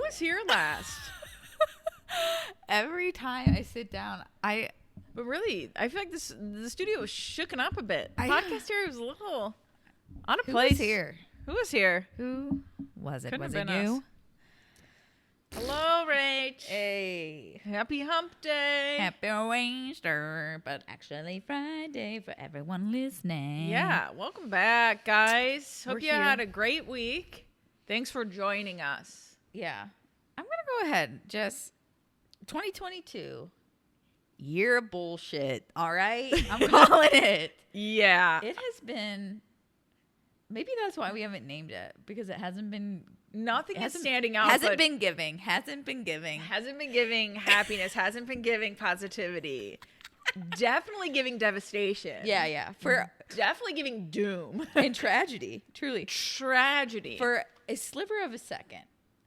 was here last? Every time I sit down, But really, I feel like the studio was shooken up a bit. The podcast area was a little out of who place. was here? Who was here? Who was it? Couldn't Was have it been you? us. Hello, Rach. Hey. Happy hump day. Happy Wednesday, but actually Friday for everyone listening. Yeah, welcome back, guys. Hope We're you here. had a great week. Thanks for joining us. Yeah. I'm going to go ahead. Just 2022. Year of bullshit. All right? I'm calling it. Yeah. It has been. Maybe that's why we haven't named it, because it hasn't been. Nothing is hasn't- standing out. Hasn't but been giving. Hasn't been giving. hasn't been giving happiness, hasn't been giving positivity. Definitely giving devastation. Yeah. For Definitely giving doom. and tragedy. Truly. Tragedy. For a sliver of a second,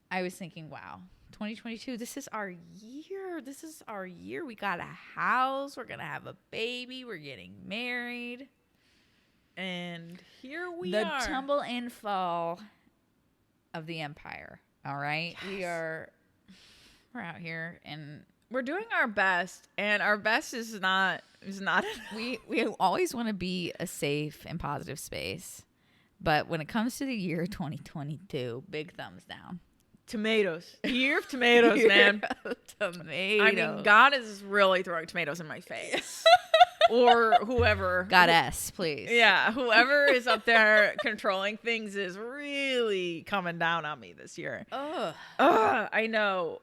I was thinking, wow, 2022, this is our year. This is our year. We got a house. We're going to have a baby. We're getting married. And here we The are. tumble and fall of the empire. All right. Yes. We're out here, and We're doing our best, and our best is not we always want to be a safe and positive space. But when it comes to the year 2022, big thumbs down. tomatoes. Year of tomatoes, man. Tomatoes. I mean, God is really throwing tomatoes in my face. Or whoever. Goddess, please. Yeah, whoever is up there controlling things is really coming down on me this year. Ugh. I know.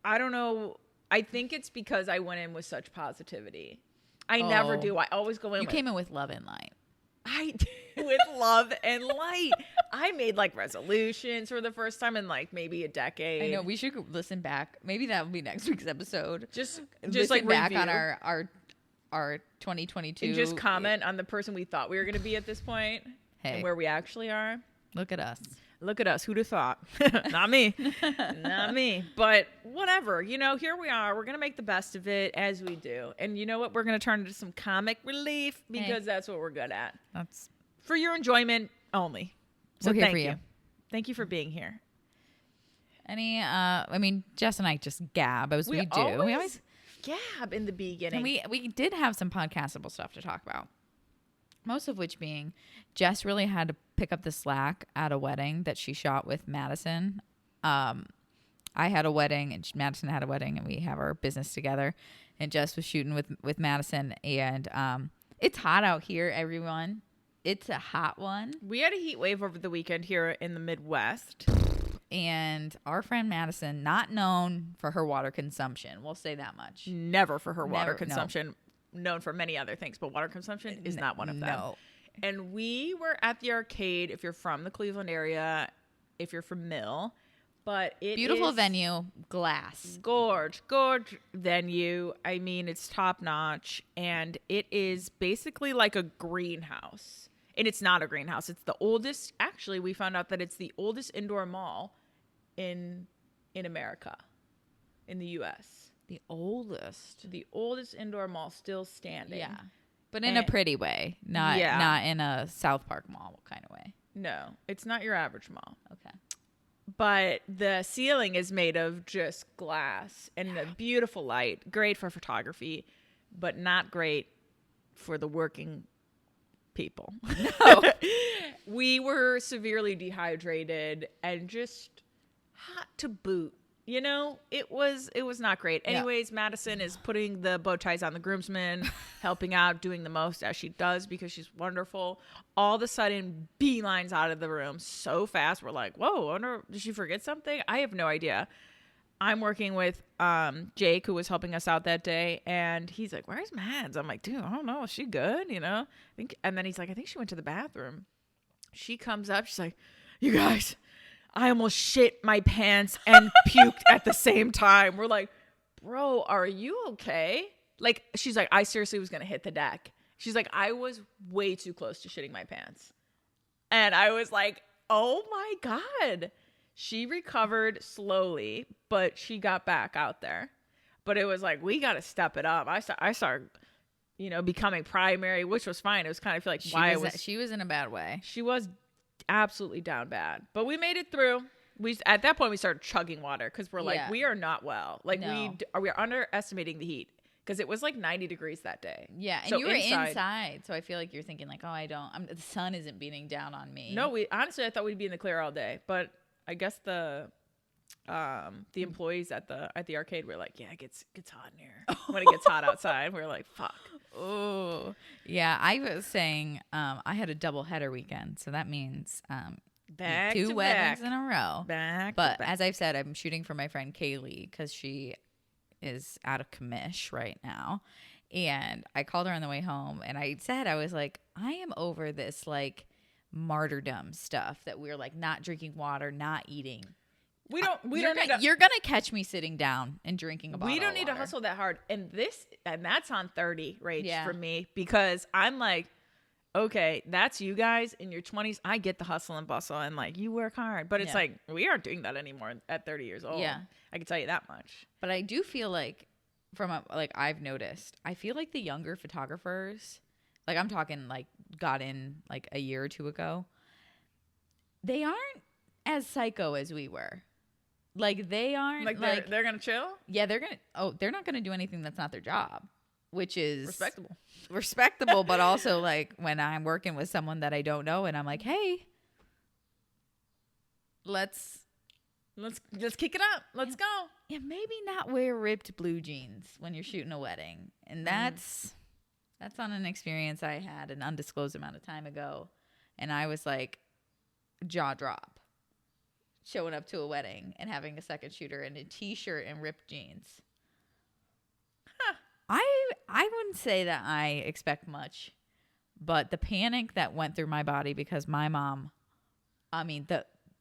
I don't know. I think it's because I went in with such positivity. I never Oh. do. I always go in You with, came in with love and light. I did with love and light. I made like resolutions for the first time in like maybe a decade. I know we should listen back. Maybe that will be next week's episode. Just Listen like back review. on our 2022. And just comment on the person we thought we were going to be at this point Hey. and where we actually are. Look at us. Look at us. Who'd have thought? Not me. Not me. But whatever. You know, here we are. We're going to make the best of it as we do. And you know what? We're going to turn it into some comic relief because that's what we're good at. That's For your enjoyment only. So We're here thank for you. you. Thank you for being here. I mean, Jess and I just gab as we do. We always gab in the beginning. and we did have some podcastable stuff to talk about. Most of which being Jess really had to pick up the slack at a wedding that she shot with Madison. I had a wedding and Madison had a wedding, and we have our business together. And Jess was shooting with Madison, and it's hot out here, everyone. It's a hot one. We had a heat wave over the weekend here in the Midwest. And our friend Madison, not known for her water consumption, we'll say that much. Never for her water Never, no. consumption. Known for many other things, but water consumption is not one of them. No. And we were at the arcade, if you're from the Cleveland area, if you're from Mill, but it Beautiful is venue, glass. gorge venue. I mean, it's top notch, and it is basically like a greenhouse. And it's not a greenhouse. It's the oldest. Actually, we found out that it's the oldest indoor mall in America, in the U.S. The oldest. The oldest indoor mall still standing. Yeah. But in a pretty way, not in a South Park mall kind of way. No, it's not your average mall. Okay. But the ceiling is made of just glass and a beautiful light. Great for photography, but not great for the working people. No. We were severely dehydrated and just hot to boot. You know, it was not great. Anyways, Madison is putting the bow ties on the groomsmen, helping out, doing the most as she does because she's wonderful. All of a sudden, beelines out of the room so fast. We're like, whoa, I wonder, did she forget something? I have no idea. I'm working with Jake, who was helping us out that day, and he's like, where's Mads? I'm like, dude, I don't know. Is she good? You know? And then he's like, I think she went to the bathroom. She comes up. She's like, you guys, I almost shit my pants and puked at the same time. We're like, bro, are you okay? Like, she's like, I seriously was going to hit the deck. She's like, I was way too close to shitting my pants. And I was like, oh my God. She recovered slowly, but she got back out there. But it was like, we got to step it up. I started, becoming primary, which was fine. It was kind of like She was in a bad way. She was absolutely down bad, but we made it through. at that point we started chugging water because we're like, Yeah. we are not well. Like No. we are underestimating the heat because it was like 90 degrees that day. Yeah, and So you were inside, so I feel like you're thinking like, oh, the sun isn't beating down on me. No, honestly I thought we'd be in the clear all day, but I guess the employees at the arcade were like, yeah, it gets hot in here when it gets hot outside. We're like, fuck. Oh, yeah. I was saying I had a double header weekend, so that means Back two to weddings back. in a row. But As I've said, I'm shooting for my friend Kaylee because she is out of commish right now. And I called her on the way home and I said, I was like, I am over this like martyrdom stuff that we're like not drinking water, not eating. we don't need to, You're going to catch me sitting down and drinking a bottle we don't of need to water. hustle that hard. And that's on 30, Rach, Yeah. for me, because I'm like, okay, that's you guys in your 20s. I get the hustle and bustle and like you work hard, but it's Yeah. like we aren't doing that anymore at 30 years old. Yeah. I can tell you that much. But I do feel like I've noticed, I feel like the younger photographers, like I'm talking like got in like a year or two ago, they aren't as psycho as we were. Like they aren't Like like, they're gonna chill. yeah, they're not going to do anything that's not their job, which is Respectable. but also like when I'm working with someone that I don't know and I'm like, hey, let's kick it up. Let's go. yeah, maybe not wear ripped blue jeans when you're shooting a wedding. And that's on an experience I had an undisclosed amount of time ago. And I was like, jaw drop, showing up to a wedding and having a second shooter in a t-shirt and ripped jeans. Huh. I wouldn't say that I expect much, but the panic that went through my body because my mom, I mean,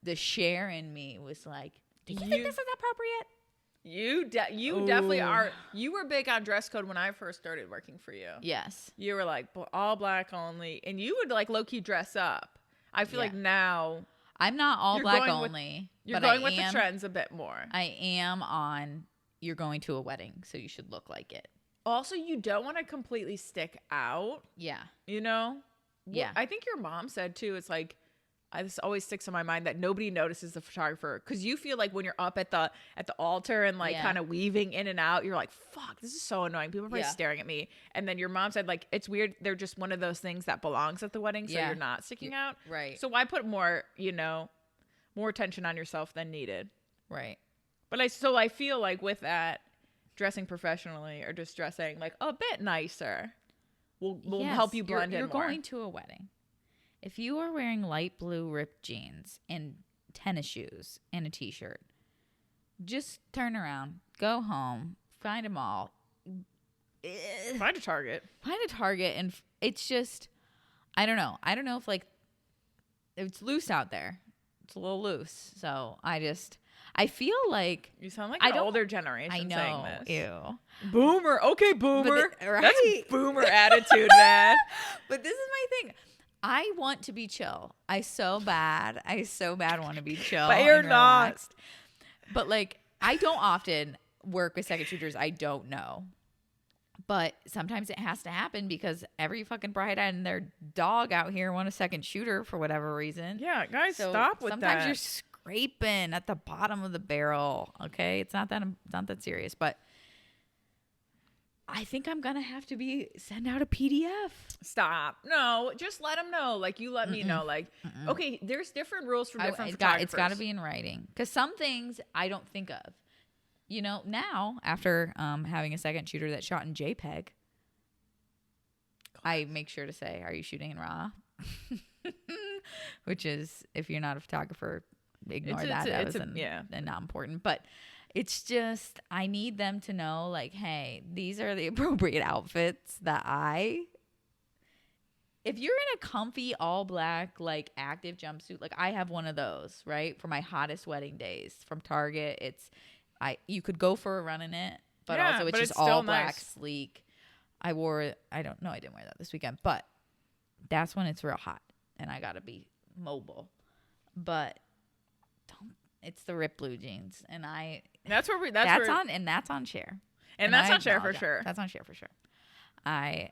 the share in me was like, do you think this is appropriate? You definitely are. You were big on dress code when I first started working for you. Yes. You were like all black only, and you would like low key dress up. I feel like now I'm not all You're black going with- only. you're but going I with am, the trends a bit more. I am on, you're going to a wedding, so you should look like it. Also, you don't want to completely stick out. Yeah. You know? Yeah. I think your mom said too. It's like this always sticks in my mind that nobody notices the photographer because you feel like when you're up at the altar and like Yeah. kind of weaving in and out, you're like, "Fuck, this is so annoying." People are probably Yeah. staring at me. And then your mom said like, "It's weird. They're just one of those things that belongs at the wedding, so Yeah. you're not sticking out." Right. So why put more attention on yourself than needed? Right. But I feel like with that, dressing professionally or just dressing like a bit nicer will Yes, help you blend you're in more. going to a wedding. If you are wearing light blue ripped jeans and tennis shoes and a t-shirt, just turn around, go home, find a mall, Find a Target. and it's just, I don't know. I don't know if like it's loose out there. It's a little loose. So I feel like You sound like I an don't- older generation I know. saying this. Ew. Boomer. Okay, boomer. Right? That's boomer attitude, man. But this is my thing. I want to be chill. I so bad want to be chill. But you're and not. relaxed. But like, I don't often work with second shooters I don't know. But sometimes it has to happen because every fucking bride and their dog out here want a second shooter for whatever reason. Yeah, guys, So stop with sometimes that. you're scraping at the bottom of the barrel. Okay, it's not that serious, but I think I'm gonna have to send out a PDF. Stop. No, just let them know. Like you let me know. Like, okay, there's different rules for different photographers. It's got to be in writing because some things I don't think of. You know, now after having a second shooter that shot in JPEG, I make sure to say, "Are you shooting in RAW?" Which is, if you're not a photographer, ignore that. That was not important. But it's just, I need them to know, like, hey, these are the appropriate outfits that if you're in a comfy all black like active jumpsuit, like I have one of those, right, for my hottest wedding days from Target. You could go for a run in it, but also it's just all black, sleek. I didn't wear that this weekend, but that's when it's real hot and I gotta be mobile. But it's the ripped blue jeans, and that's on share, and that's on share for sure. That's on share for sure. I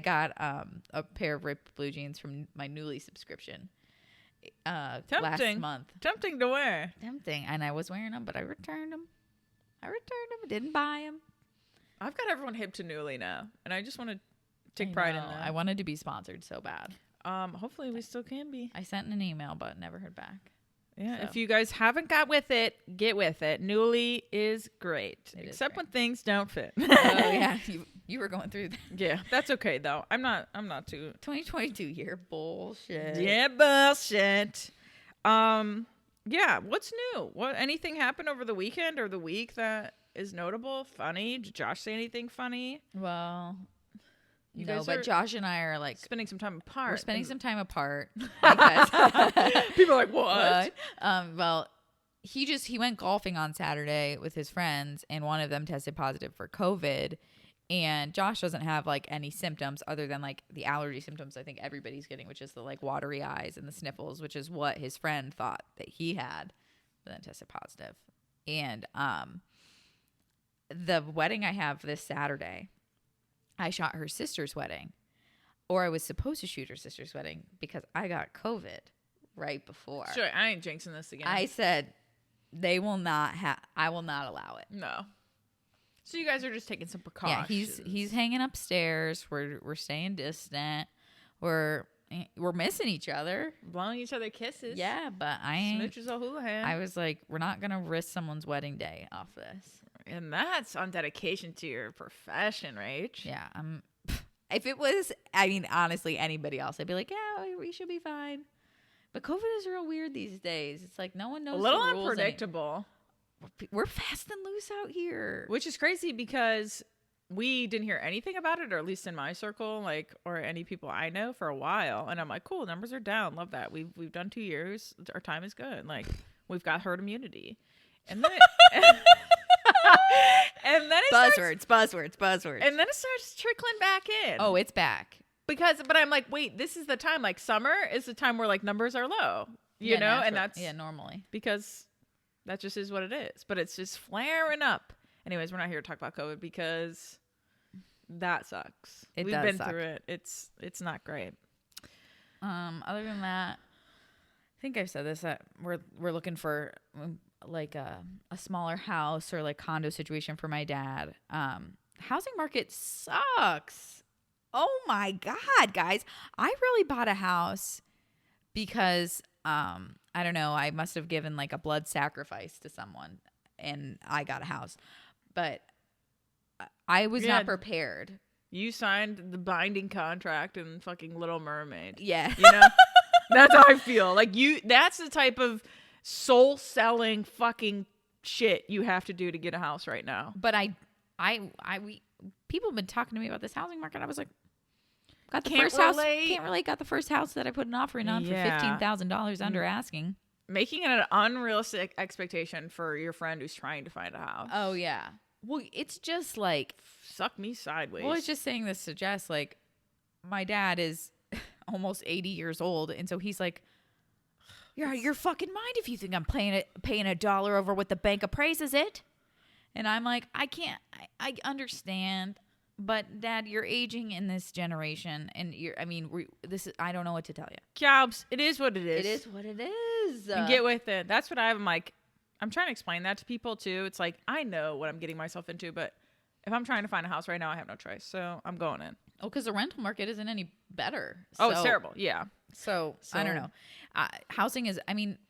got a pair of ripped blue jeans from my Newly subscription, last month. Tempting to wear. Tempting. And I was wearing them, but I returned them. Didn't buy them. I've got everyone hip to Nuuly now, and I just want to take pride in that. I wanted to be sponsored so bad. Hopefully we still can be. I sent an email, but never heard back. Yeah, so. If you guys haven't got with it, get with it. Nuuly is great, except when things don't fit. Oh yeah, you were going through that. Yeah, that's okay though. I'm not too 2022 year bullshit. Yeah, bullshit. Yeah, what's new? Anything happened over the weekend or the week that is notable, funny? Did Josh say anything funny? Well, but Josh and I are like spending some time apart. We're spending some time apart. People are like, what? Well, he went golfing on Saturday with his friends, and one of them tested positive for COVID. And Josh doesn't have like any symptoms other than like the allergy symptoms I think everybody's getting, which is the like watery eyes and the sniffles, which is what his friend thought that he had, but then tested positive. And the wedding I have this Saturday, I shot her sister's wedding, or I was supposed to shoot her sister's wedding because I got COVID right before. Sure, I ain't jinxing this again. I said I will not allow it. No. So you guys are just taking some precautions. Yeah, he's hanging upstairs. We're staying distant. We're missing each other, blowing each other kisses. Yeah, but I ain't. Smooches a houlihan. I was like, we're not gonna risk someone's wedding day off this. And that's on dedication to your profession, Rach. Yeah, if it was, I mean, honestly, anybody else, I'd be like, yeah, we should be fine. But COVID is real weird these days. It's like no one knows. A little unpredictable. We're fast and loose out here, which is crazy because we didn't hear anything about it, or at least in my circle, like, or any people I know for a while. And I'm like, cool, numbers are down. Love that. We've done 2 years. Our time is good. Like, we've got herd immunity. And then and then it buzzwords. And then it starts trickling back in. Oh, it's back. But I'm like, wait, this is the time. Like, summer is the time where like numbers are low, you know, natural. And that's normally because that just is what it is. But it's just flaring up. Anyways, we're not here to talk about COVID because that sucks. We've been through it. It's not great. Other than that, I think I've said this, that we're looking for like a smaller house or like condo situation for my dad. Housing market sucks. Oh my God, guys. I really bought a house because I don't know, I must have given like a blood sacrifice to someone and I got a house. But I was not prepared. You signed the binding contract in fucking Little Mermaid. Yeah. You know? That's how I feel. Like that's the type of soul selling fucking shit you have to do to get a house right now. But people have been talking to me about this housing market. I was like, got the first house. Can't relate. Got the first house that I put an offering on for $15,000 under asking. Making it an unrealistic expectation for your friend who's trying to find a house. Oh yeah. Well, it's just like suck me sideways. Well, I was just saying this to Jess. Like, my dad is almost 80 years old, and so he's like, "You're out of your fucking mind if you think I'm paying $1 over what the bank appraises it." And I'm like, I can't. I understand, but Dad, you're aging in this generation, and I don't know what to tell you. Jobs, it is what it is. It is what it is. And get with it. That's what I'm like. I'm trying to explain that to people too. It's like, I know what I'm getting myself into, but if I'm trying to find a house right now, I have no choice. So I'm going in. Oh, because the rental market isn't any better. Oh, it's terrible. Yeah. So I don't know. Housing is,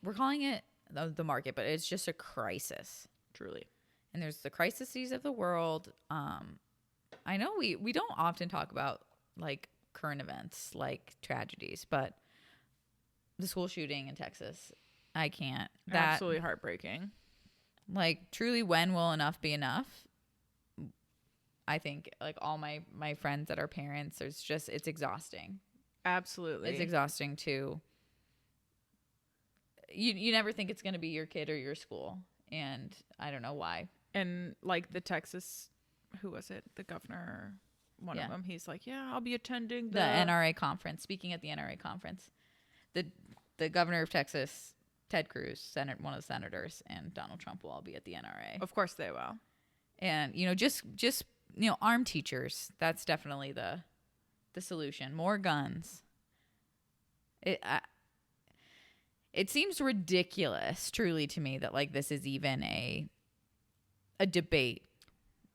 we're calling it the market, but it's just a crisis. Truly. And there's the crises of the world. I know we don't often talk about like current events, like tragedies, but the school shooting in Texas, I can't. Absolutely heartbreaking. Like, truly, when will enough be enough? I think like all my friends that are parents, it's exhausting. Absolutely. It's exhausting too. You never think it's going to be your kid or your school. And I don't know why. And like the Texas, who was it? The governor, one of them. He's like, yeah, I'll be attending the NRA conference. Speaking at the NRA conference, the governor of Texas, Ted Cruz, one of the senators, and Donald Trump will all be at the NRA. Of course they will. And just arm teachers. That's definitely the it seems ridiculous, truly, to me that like this is even a debate,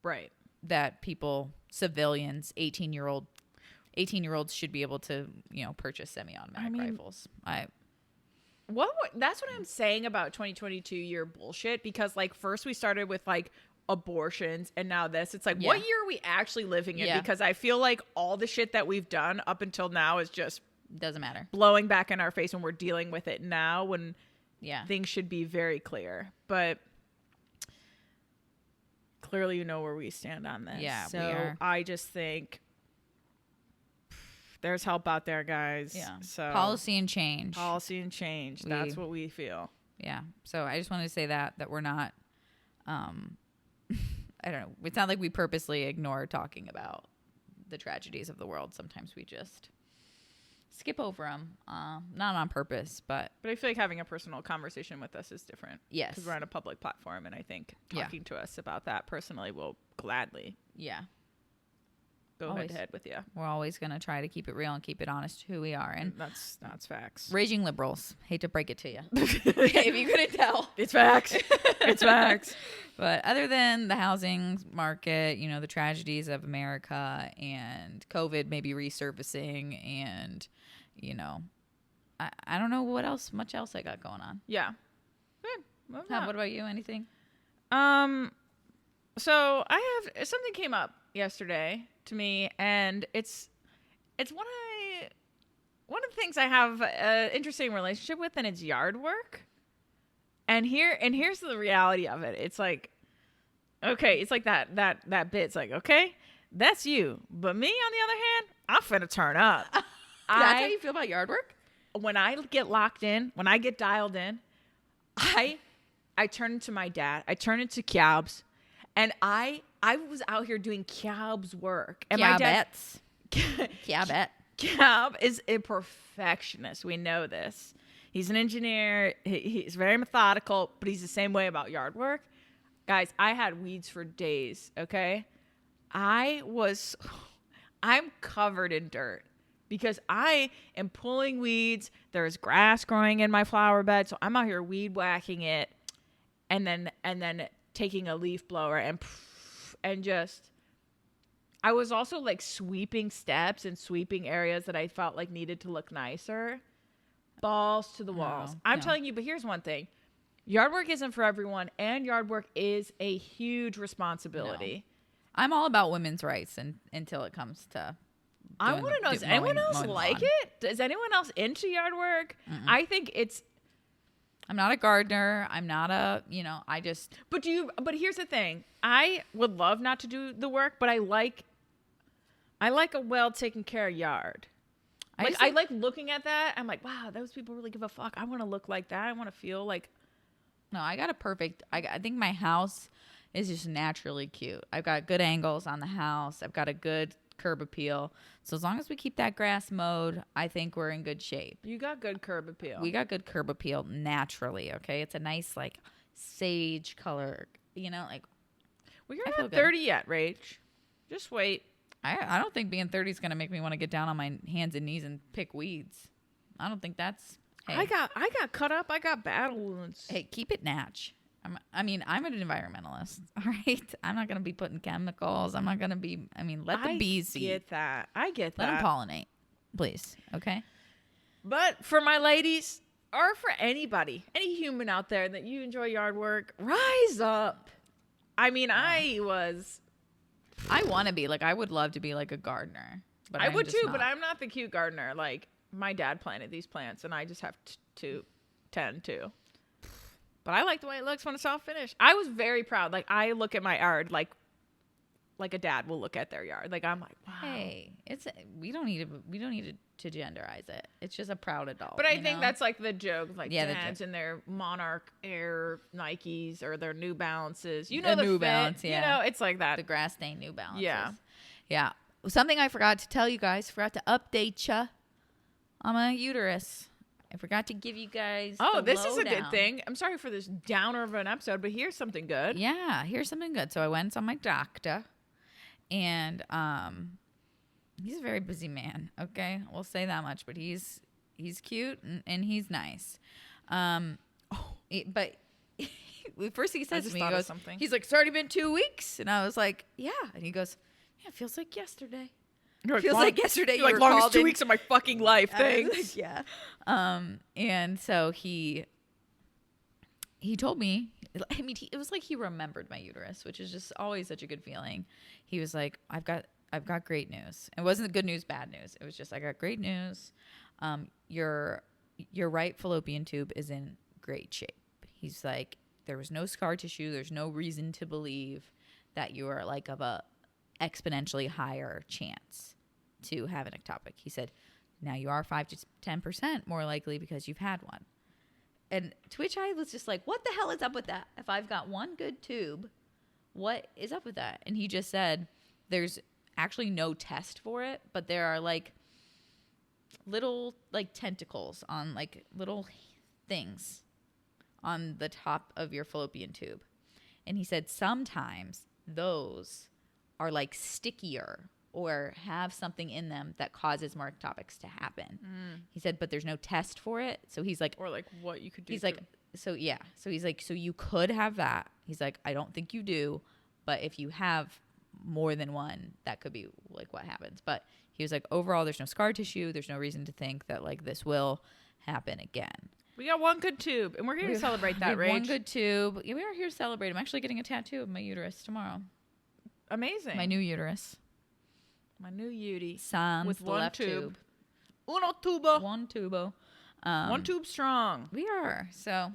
right? That people, civilians, 18-year-olds should be able to, purchase semi-automatic rifles. That's what I'm saying about 2022 year bullshit, because like first we started with like abortions and now this. It's like, what year are we actually living in? Because I feel like all the shit that we've done up until now is just doesn't matter, blowing back in our face when we're dealing with it now, when things should be very clear. But clearly you know where we stand on this. So we are. I just think there's help out there, guys. So policy and change. That's what we feel. So I just wanted to say that we're not I don't know, it's not like we purposely ignore talking about the tragedies of the world. Sometimes we just skip over them, not on purpose, but I feel like having a personal conversation with us is different. Yes, because we're on a public platform, and I think talking to us about that personally will gladly go head to head with you. We're always going to try to keep it real and keep it honest to who we are, and that's facts. Raging liberals, hate to break it to you. If you couldn't tell, it's facts. It's facts. But other than the housing market, the tragedies of America and COVID maybe resurfacing, and I don't know much else I got going on. Yeah. What about you? Anything? So something came up yesterday to me, and it's one of the things I have an interesting relationship with, and it's yard work. And here's the reality of it. It's like, okay, it's like that bit. It's like, okay, that's you, but me on the other hand, I'm finna turn up. That's how you feel about yard work? When I get locked in, when I get dialed in, I turn into my dad. I turn into Kiabs. And I was out here doing Kiab's work. And my dad, Kiab is a perfectionist. We know this. He's an engineer. He's very methodical, but he's the same way about yard work. Guys, I had weeds for days, okay? I'm covered in dirt because I am pulling weeds. There's grass growing in my flower bed, so I'm out here weed whacking it, and then taking a leaf blower and just, I was also like sweeping steps and sweeping areas that I felt like needed to look nicer. Balls to the walls. I'm telling you, but here's one thing. Yard work isn't for everyone, and yard work is a huge responsibility. No. I'm all about women's rights until it comes to I want to know, does anyone else like it? Is anyone else into yard work? I think I'm not a gardener. I'm not I just. But here's the thing. I would love not to do the work, but I like a well taken care of yard. I like looking at that. I'm like, wow, those people really give a fuck. I want to look like that. I want to feel like. No, I got a perfect. I think my house is just naturally cute. I've got good angles on the house. I've got a good curb appeal. So as long as we keep that grass mowed, I think we're in good shape. You got good curb appeal. We got good curb appeal naturally. Okay, it's a nice like sage color. Like. Well, you're not 30 yet, Rach. Just wait. I don't think being 30 is going to make me want to get down on my hands and knees and pick weeds. I don't think that's. Hey. I got cut up. I got battle wounds. Hey, keep it natch. I'm an environmentalist. All right. I'm not going to be putting chemicals. I'm not going to be. Let the bees see. I get that. Let them pollinate, please. Okay. But for my ladies, or for anybody, any human out there that you enjoy yard work, rise up. I want to be like, I would love to be like a gardener, but I would too, but I'm not the cute gardener. Like my dad planted these plants and I just have to tend to, but I like the way it looks when it's all finished. I was very proud. Like I look at my yard, like a dad will look at their yard. Like I'm like, wow. Hey, we don't need to genderize it. It's just a proud adult. But I think that's like the joke, like dads in their Monarch Air Nikes or their New Balances. The New Balance, it's like that. The grass stained New Balances. Yeah. Something I forgot to tell you guys. Forgot to update you on my uterus. I forgot to give you guys. Oh, this is a good thing. I'm sorry for this downer of an episode, but here's something good. Yeah, here's something good. So I went to my doctor, and he's a very busy man. Okay, we'll say that much. But he's cute and he's nice. But first he says to me, he goes, something. he's like, it's already been 2 weeks. And I was like, yeah. And he goes, yeah, it feels like yesterday. You're Feels like yesterday. You're like, longest 2 weeks of my fucking life. Thanks. Like, yeah. And so he told me, I mean, it was like he remembered my uterus, which is just always such a good feeling. He was like, I've got great news. It wasn't good news, bad news. It was just, I got great news. Your right fallopian tube is in great shape. He's like, there was no scar tissue. There's no reason to believe that you are like of a exponentially higher chance to have an ectopic. He said, now you are 5 to 10% more likely because you've had one. And to which I was just like, what the hell is up with that? If I've got one good tube, what is up with that? And he just said, there's actually no test for it, but there are like little like tentacles on like little things on the top of your fallopian tube. And he said sometimes those are like stickier or have something in them that causes more ectopics to happen. He said, but there's no test for it. So he's like, or like what you could do. He's like, so yeah. So he's like, so you could have that. He's like, I don't think you do, but if you have more than one, that could be like what happens. But he was like, overall, there's no scar tissue. There's no reason to think that like this will happen again. We got one good tube, and we're here to celebrate that, Rach. One good tube. Yeah, we are here to celebrate. I'm actually getting a tattoo of my uterus tomorrow. Amazing. My new uterus. My new Utie. Sans with the one left tube. Uno tubo. One tubo. One tube strong. We are. So.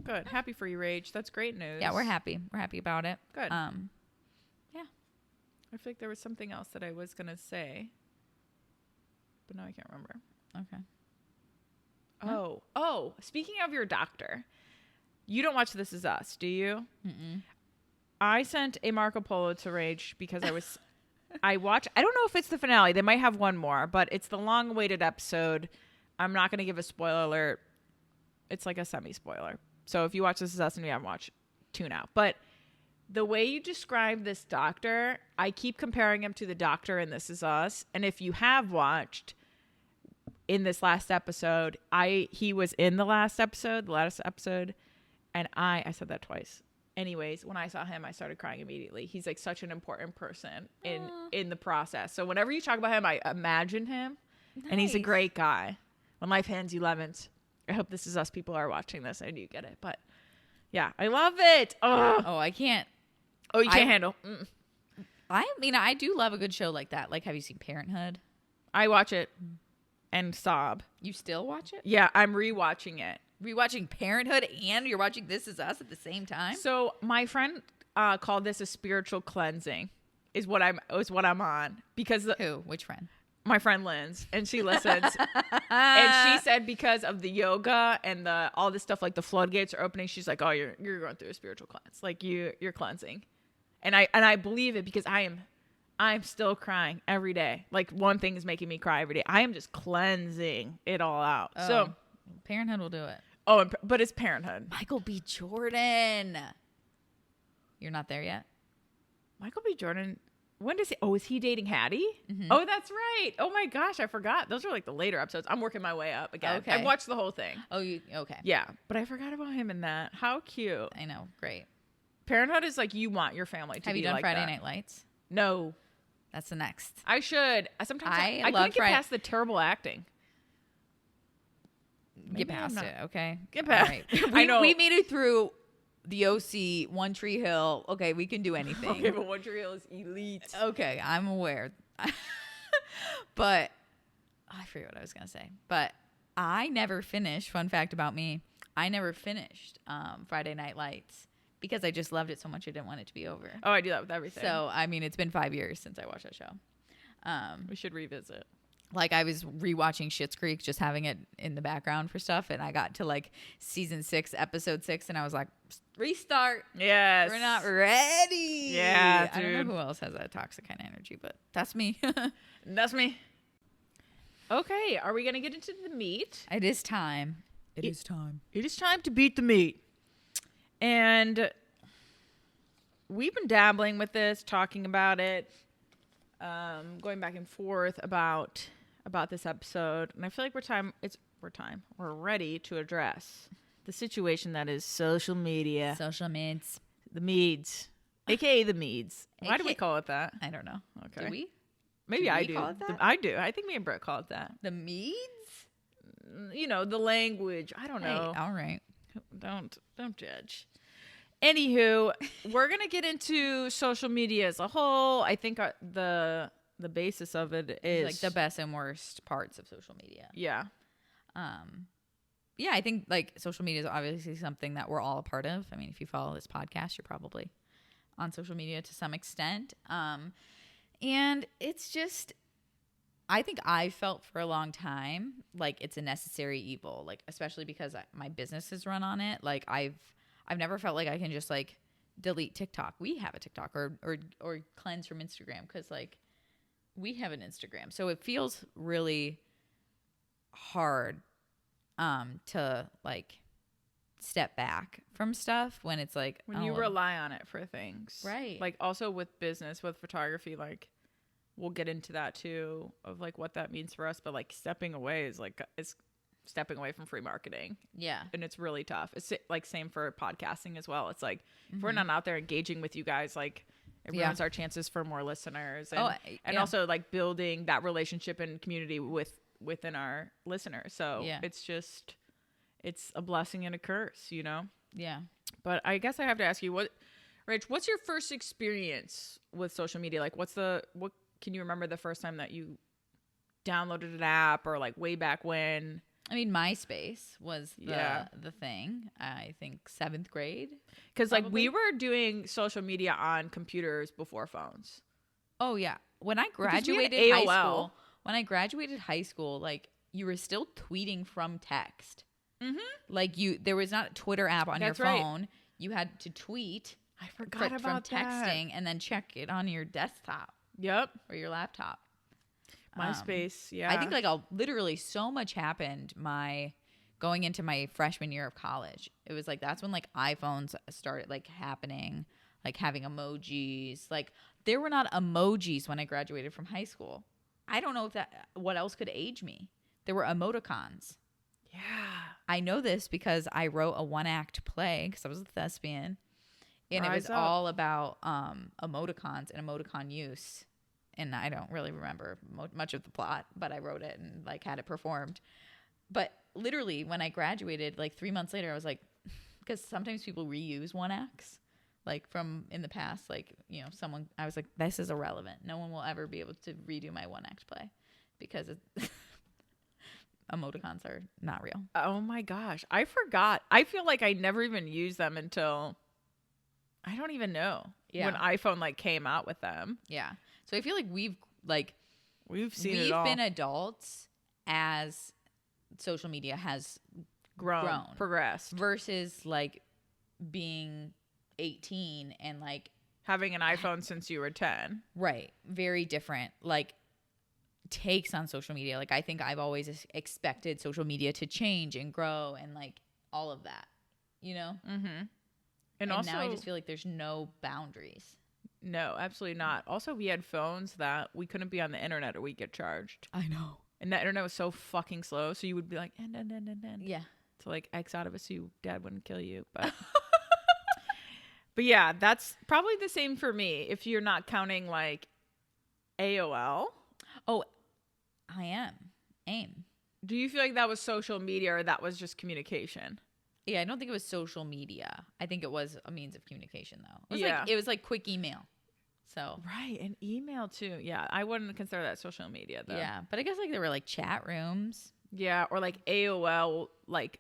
Good. Happy for you, Rach. That's great news. Yeah, we're happy. We're happy about it. Good. Yeah. I feel like there was something else that I was going to say, but now I can't remember. Okay. Oh, speaking of your doctor, you don't watch This Is Us, do you? Mm-mm. I sent a Marco Polo to Rach because I don't know if it's the finale. They might have one more, but it's the long-awaited episode. I'm not going to give a spoiler alert. It's like a semi-spoiler. So if you watch This Is Us and you haven't watched, tune out. But the way you describe this doctor, I keep comparing him to the doctor in This Is Us. And if you have watched in this last episode, he was in the last episode, and I said that twice. Anyways, when I saw him, I started crying immediately. He's like such an important person in the process. So whenever you talk about him, I imagine him. Nice. And he's a great guy. When life hands you lemons. I hope This Is Us people are watching this. I do get it. But yeah, I love it. Oh, I can't. Oh, you can't handle. I mean, I do love a good show like that. Like, have you seen Parenthood? I watch it and sob. You still watch it? Yeah, I'm rewatching it. Rewatching Parenthood and you're watching This Is Us at the same time? So my friend called this a spiritual cleansing is what I'm on. Because who? Which friend? My friend Lynn's, and she listens. And she said because of the yoga and all this stuff, like the floodgates are opening, she's like, oh, you're going through a spiritual cleanse. Like you're cleansing. And I believe it because I'm still crying every day. Like one thing is making me cry every day. I am just cleansing it all out. Oh, so Parenthood will do it. Oh, but it's Parenthood. Michael B. Jordan. You're not there yet? Michael B. Jordan. When does he? Oh, is he dating Hattie? Mm-hmm. Oh, that's right. Oh my gosh, I forgot. Those are like the later episodes. I'm working my way up again. Okay. I've watched the whole thing. Oh, okay. Yeah, but I forgot about him in that. How cute. I know. Great. Parenthood is like you want your family to be like that. Have you done Friday Night Lights? No. That's the next. I should. Sometimes I couldn't get past the terrible acting. Get past it, okay? Get past. Right. I know. We made it through the OC, One Tree Hill. Okay, we can do anything. Okay, but One Tree Hill is elite. Okay, I'm aware. But I forget what I was going to say. But I never finished, fun fact about me, I never finished Friday Night Lights because I just loved it so much I didn't want it to be over. Oh, I do that with everything. So, I mean, it's been 5 years since I watched that show. We should revisit. Like I was rewatching Schitt's Creek, just having it in the background for stuff. And I got to like season 6, episode 6. And I was like, restart. Yes. We're not ready. Yeah, dude. I don't know who else has that toxic kind of energy, but that's me. That's me. Okay. Are we going to get into the meat? It is time. It is time. It is time to beat the meat. And we've been dabbling with this, talking about it, going back and forth about this episode, and I feel like we're ready to address the situation that is social media. Social meds. The Meads. AKA the Meads. Why do we call it that? I don't know. Okay. Do we? Maybe Do I we do. call it that? I do. I think me and Brett call it that. The Meads? You know, the language. I don't know. Hey, all right. Don't judge. Anywho, we're gonna get into social media as a whole. I think the basis of it is Like the best and worst parts of social media. Yeah. Yeah, I think like social media is obviously something that we're all a part of. I mean, if you follow this podcast, you're probably on social media to some extent. And it's just, I think I felt for a long time like it's a necessary evil, like especially because my business is run on it. Like I've never felt like I can just like delete TikTok. We have a TikTok or cleanse from Instagram because like we have an Instagram. So it feels really hard to like step back from stuff when it's like when you rely on it for things. Right. Like also with business, with photography, like we'll get into that too of like what that means for us. But like stepping away is like it's stepping away from free marketing. Yeah. And it's really tough. It's like same for podcasting as well. It's like if we're not out there engaging with you guys, like it ruins our chances for more listeners. And also like building that relationship and community within our listeners. So it's a blessing and a curse, you know? Yeah. But I guess I have to ask you, Rach, what's your first experience with social media? Like what can you remember the first time that you downloaded an app or like way back when? I mean, MySpace was the thing. I think 7th grade. Because like we were doing social media on computers before phones. Oh yeah. When I graduated high school, like you were still tweeting from text. Mm-hmm. Like there was not a Twitter app on your phone. Right. You had to tweet. I forgot about from texting and then check it on your desktop. Yep. Or your laptop. MySpace, yeah. I think like literally so much happened going into my freshman year of college. It was like that's when like iPhones started like happening, like having emojis. Like there were not emojis when I graduated from high school. I don't know what else could age me. There were emoticons. Yeah. I know this because I wrote a 1-act play because I was a thespian. And it was all about emoticons and emoticon use. And I don't really remember much of the plot, but I wrote it and like had it performed. But literally when I graduated, like 3 months later, I was like, because sometimes people reuse 1-acts like from in the past, like, you know, I was like, this is irrelevant. No one will ever be able to redo my 1-act play because emoticons are not real. Oh my gosh. I forgot. I feel like I never even used them until I don't even know when iPhone like came out with them. Yeah. So I feel like we've seen it all. We've been adults as social media has grown, progressed versus like being 18 and like having an iPhone since you were 10. Right. Very different like takes on social media. Like I think I've always expected social media to change and grow and like all of that, you know? Mm-hmm. And also, now I just feel like there's no boundaries. No, absolutely not. Also, we had phones that we couldn't be on the internet or we'd get charged. I know. And the internet was so fucking slow. So you would be like, yeah. To like X out of it so your dad wouldn't kill you. But but yeah, that's probably the same for me. If you're not counting like AOL. Oh, I am. AIM. Do you feel like that was social media or that was just communication? Yeah, I don't think it was social media. I think it was a means of communication, though. It was like quick email. So right, and email too. Yeah, I wouldn't consider that social media though. Yeah, but I guess like there were like chat rooms. Yeah, or like AOL, like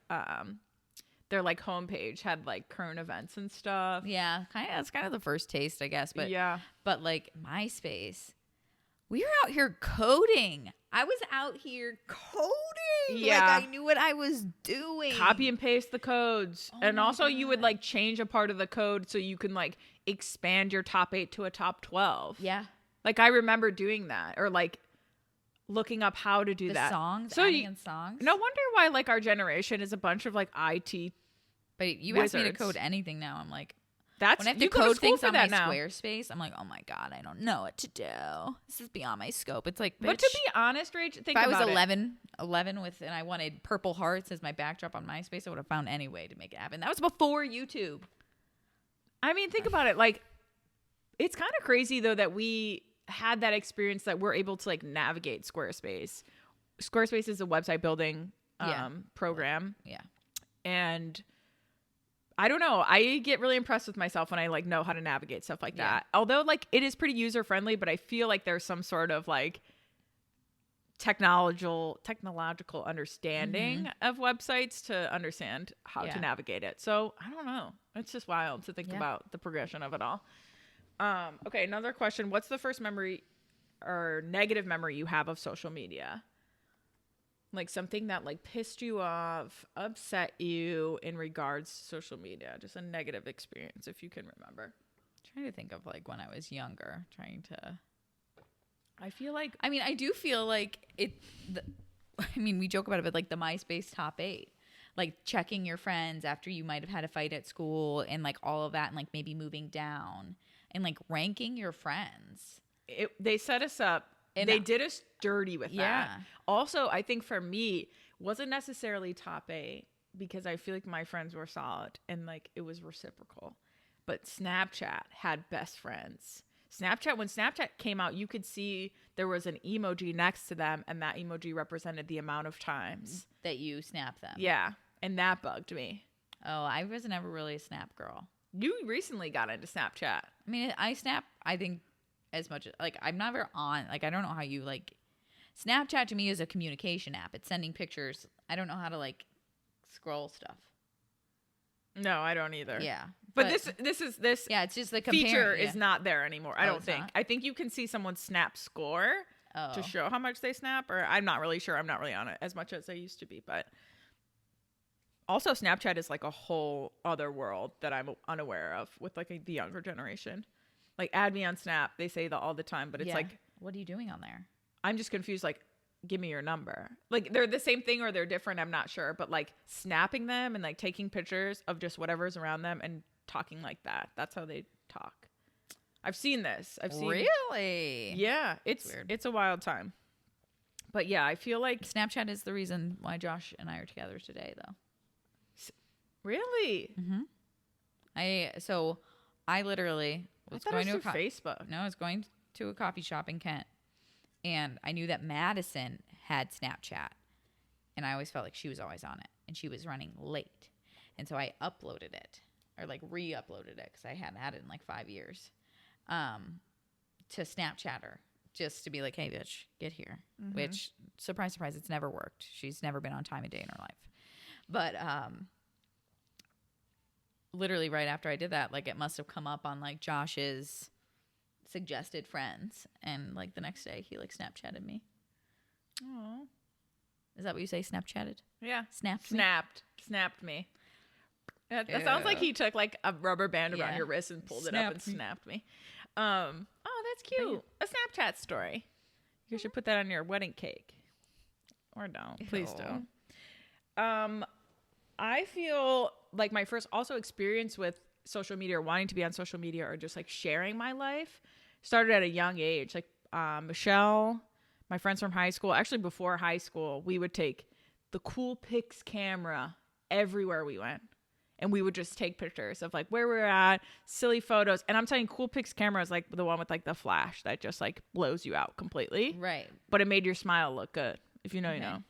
their like homepage had like current events and stuff. Yeah, that's kind of the first taste, I guess. But yeah, but like MySpace, we were out here coding. I was out here coding. Yeah. Like I knew what I was doing. Copy and paste the codes. And also you would like change a part of the code so you can like expand your top 8 to a top 12. Yeah. Like I remember doing that or like looking up how to do that. Songs, songs. No wonder why like our generation is a bunch of like IT But you ask me to code anything now. I'm like, That's when I have to you go to code school things for on my that now. Squarespace, I'm like, oh my God, I don't know what to do. This is beyond my scope. It's like, But bitch, to be honest, Rach, think if I was about it. 11 with, and I wanted purple hearts as my backdrop on MySpace, I would have found any way to make it happen. That was before YouTube. I mean, think about it. Like, it's kind of crazy though that we had that experience that we're able to like navigate Squarespace. Squarespace is a website building program. Yeah. And I don't know. I get really impressed with myself when I like know how to navigate stuff like that. Although like it is pretty user friendly, but I feel like there's some sort of like technological understanding of websites to understand how to navigate it. So I don't know. It's just wild to think about the progression of it all. Okay, another question. What's the first memory or negative memory you have of social media? Like something that like pissed you off, upset you in regards to social media. Just a negative experience, if you can remember. Trying to think of like when I was younger, I feel like, I mean, I do feel like we joke about it, but like the MySpace top 8, like checking your friends after you might have had a fight at school and like all of that, and like maybe moving down and like ranking your friends. They set us up. And they did us dirty with that. Also, I think for me, wasn't necessarily top 8 because I feel like my friends were solid and like it was reciprocal. But Snapchat had best friends. When Snapchat came out, you could see there was an emoji next to them, and that emoji represented the amount of times that you snap them. Yeah, and that bugged me. Oh, I was never really a snap girl. You recently got into Snapchat. I mean, I snap, I think, as much as like I'm never on, like I don't know how you like Snapchat. To me is a communication app. It's sending pictures. I don't know how to like scroll stuff. No, I don't either. Yeah, but this yeah, it's just the feature is not there anymore. I don't think. Not? I think you can see someone's snap score to show how much they snap, or I'm not really sure. I'm not really on it as much as I used to be, but also Snapchat is like a whole other world that I'm unaware of with like the younger generation. Like, add me on Snap. They say that all the time, but it's like, what are you doing on there? I'm just confused. Like, give me your number. Like, they're the same thing or they're different. I'm not sure. But like snapping them and like taking pictures of just whatever's around them and talking like that. That's how they talk. I've seen this. Really? Yeah. It's weird. It's a wild time. But yeah, I feel like Snapchat is the reason why Josh and I are together today, though. Really? Mm-hmm. I literally was going to Facebook. No, I was going to a coffee shop in Kent, and I knew that Madison had Snapchat, and I always felt like she was always on it, and she was running late, and so I uploaded it, or like re-uploaded it because I hadn't had it in like 5 years, to Snapchat her just to be like, hey, bitch, get here. Mm-hmm. Which, surprise, surprise, it's never worked. She's never been on time a day in her life, but literally right after I did that, like it must have come up on like Josh's suggested friends, and like the next day he like Snapchatted me. Oh, is that what you say? Snapchatted? Yeah. Snapped me. That sounds like he took like a rubber band around your wrist and pulled it up and snapped me. Oh, that's cute. A Snapchat story. You should put that on your wedding cake. Or don't. Please don't. I feel like my first also experience with social media or wanting to be on social media or just like sharing my life started at a young age. Like Michelle, my friends from high school, actually before high school, we would take the Cool Pics camera everywhere we went. And we would just take pictures of like where we're at, silly photos. And I'm telling you, Cool Pics camera is like the one with like the flash that just like blows you out completely. Right. But it made your smile look good. If you know, you know.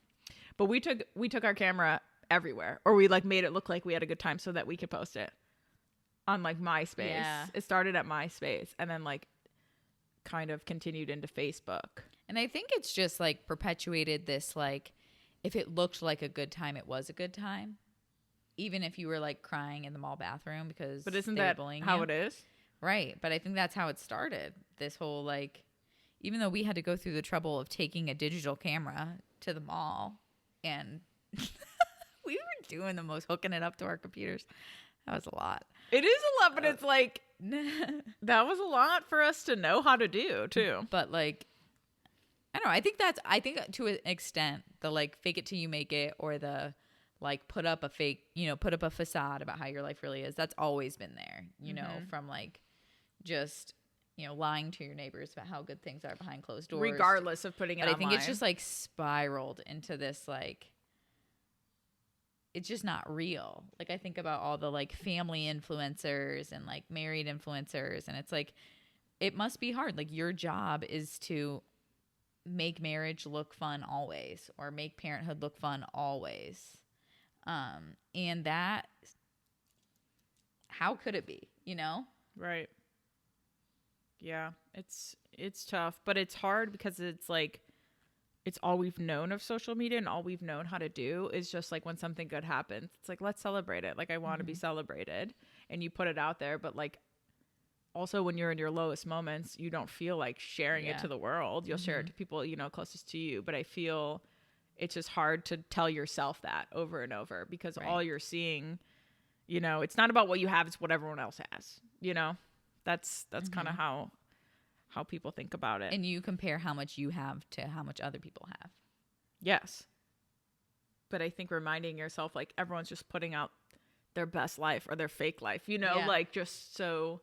But we took our camera everywhere, or we like made it look like we had a good time so that we could post it on like MySpace. Yeah. It started at MySpace and then like kind of continued into Facebook. And I think it's just like perpetuated this, like, if it looked like a good time, it was a good time. Even if you were like crying in the mall bathroom because but isn't that how it is? Right. But I think that's how it started. This whole like, even though we had to go through the trouble of taking a digital camera to the mall and we were doing the most, hooking it up to our computers. That was a lot. It is a lot, but it's like, that was a lot for us to know how to do too. But like, I don't know. I think to an extent, the like fake it till you make it, or the like put up a fake, put up a facade about how your life really is. That's always been there, from like just, lying to your neighbors about how good things are behind closed doors. Regardless of putting it online. I think it's just like spiraled into this, like, it's just not real. Like I think about all the like family influencers and like married influencers, and it's like, it must be hard. Like your job is to make marriage look fun always, or make parenthood look fun always. And that, how could it be, Right. Yeah, it's tough, but it's hard because it's like, it's all we've known of social media, and all we've known how to do is just like when something good happens, it's like, let's celebrate it. Like I want to be celebrated, and you put it out there, but like also when you're in your lowest moments, you don't feel like sharing it to the world. You'll share it to people, closest to you. But I feel it's just hard to tell yourself that over and over, because all you're seeing, it's not about what you have, it's what everyone else has, That's kind of how people think about it. And you compare how much you have to how much other people have. Yes. But I think reminding yourself, like, everyone's just putting out their best life or their fake life, like just so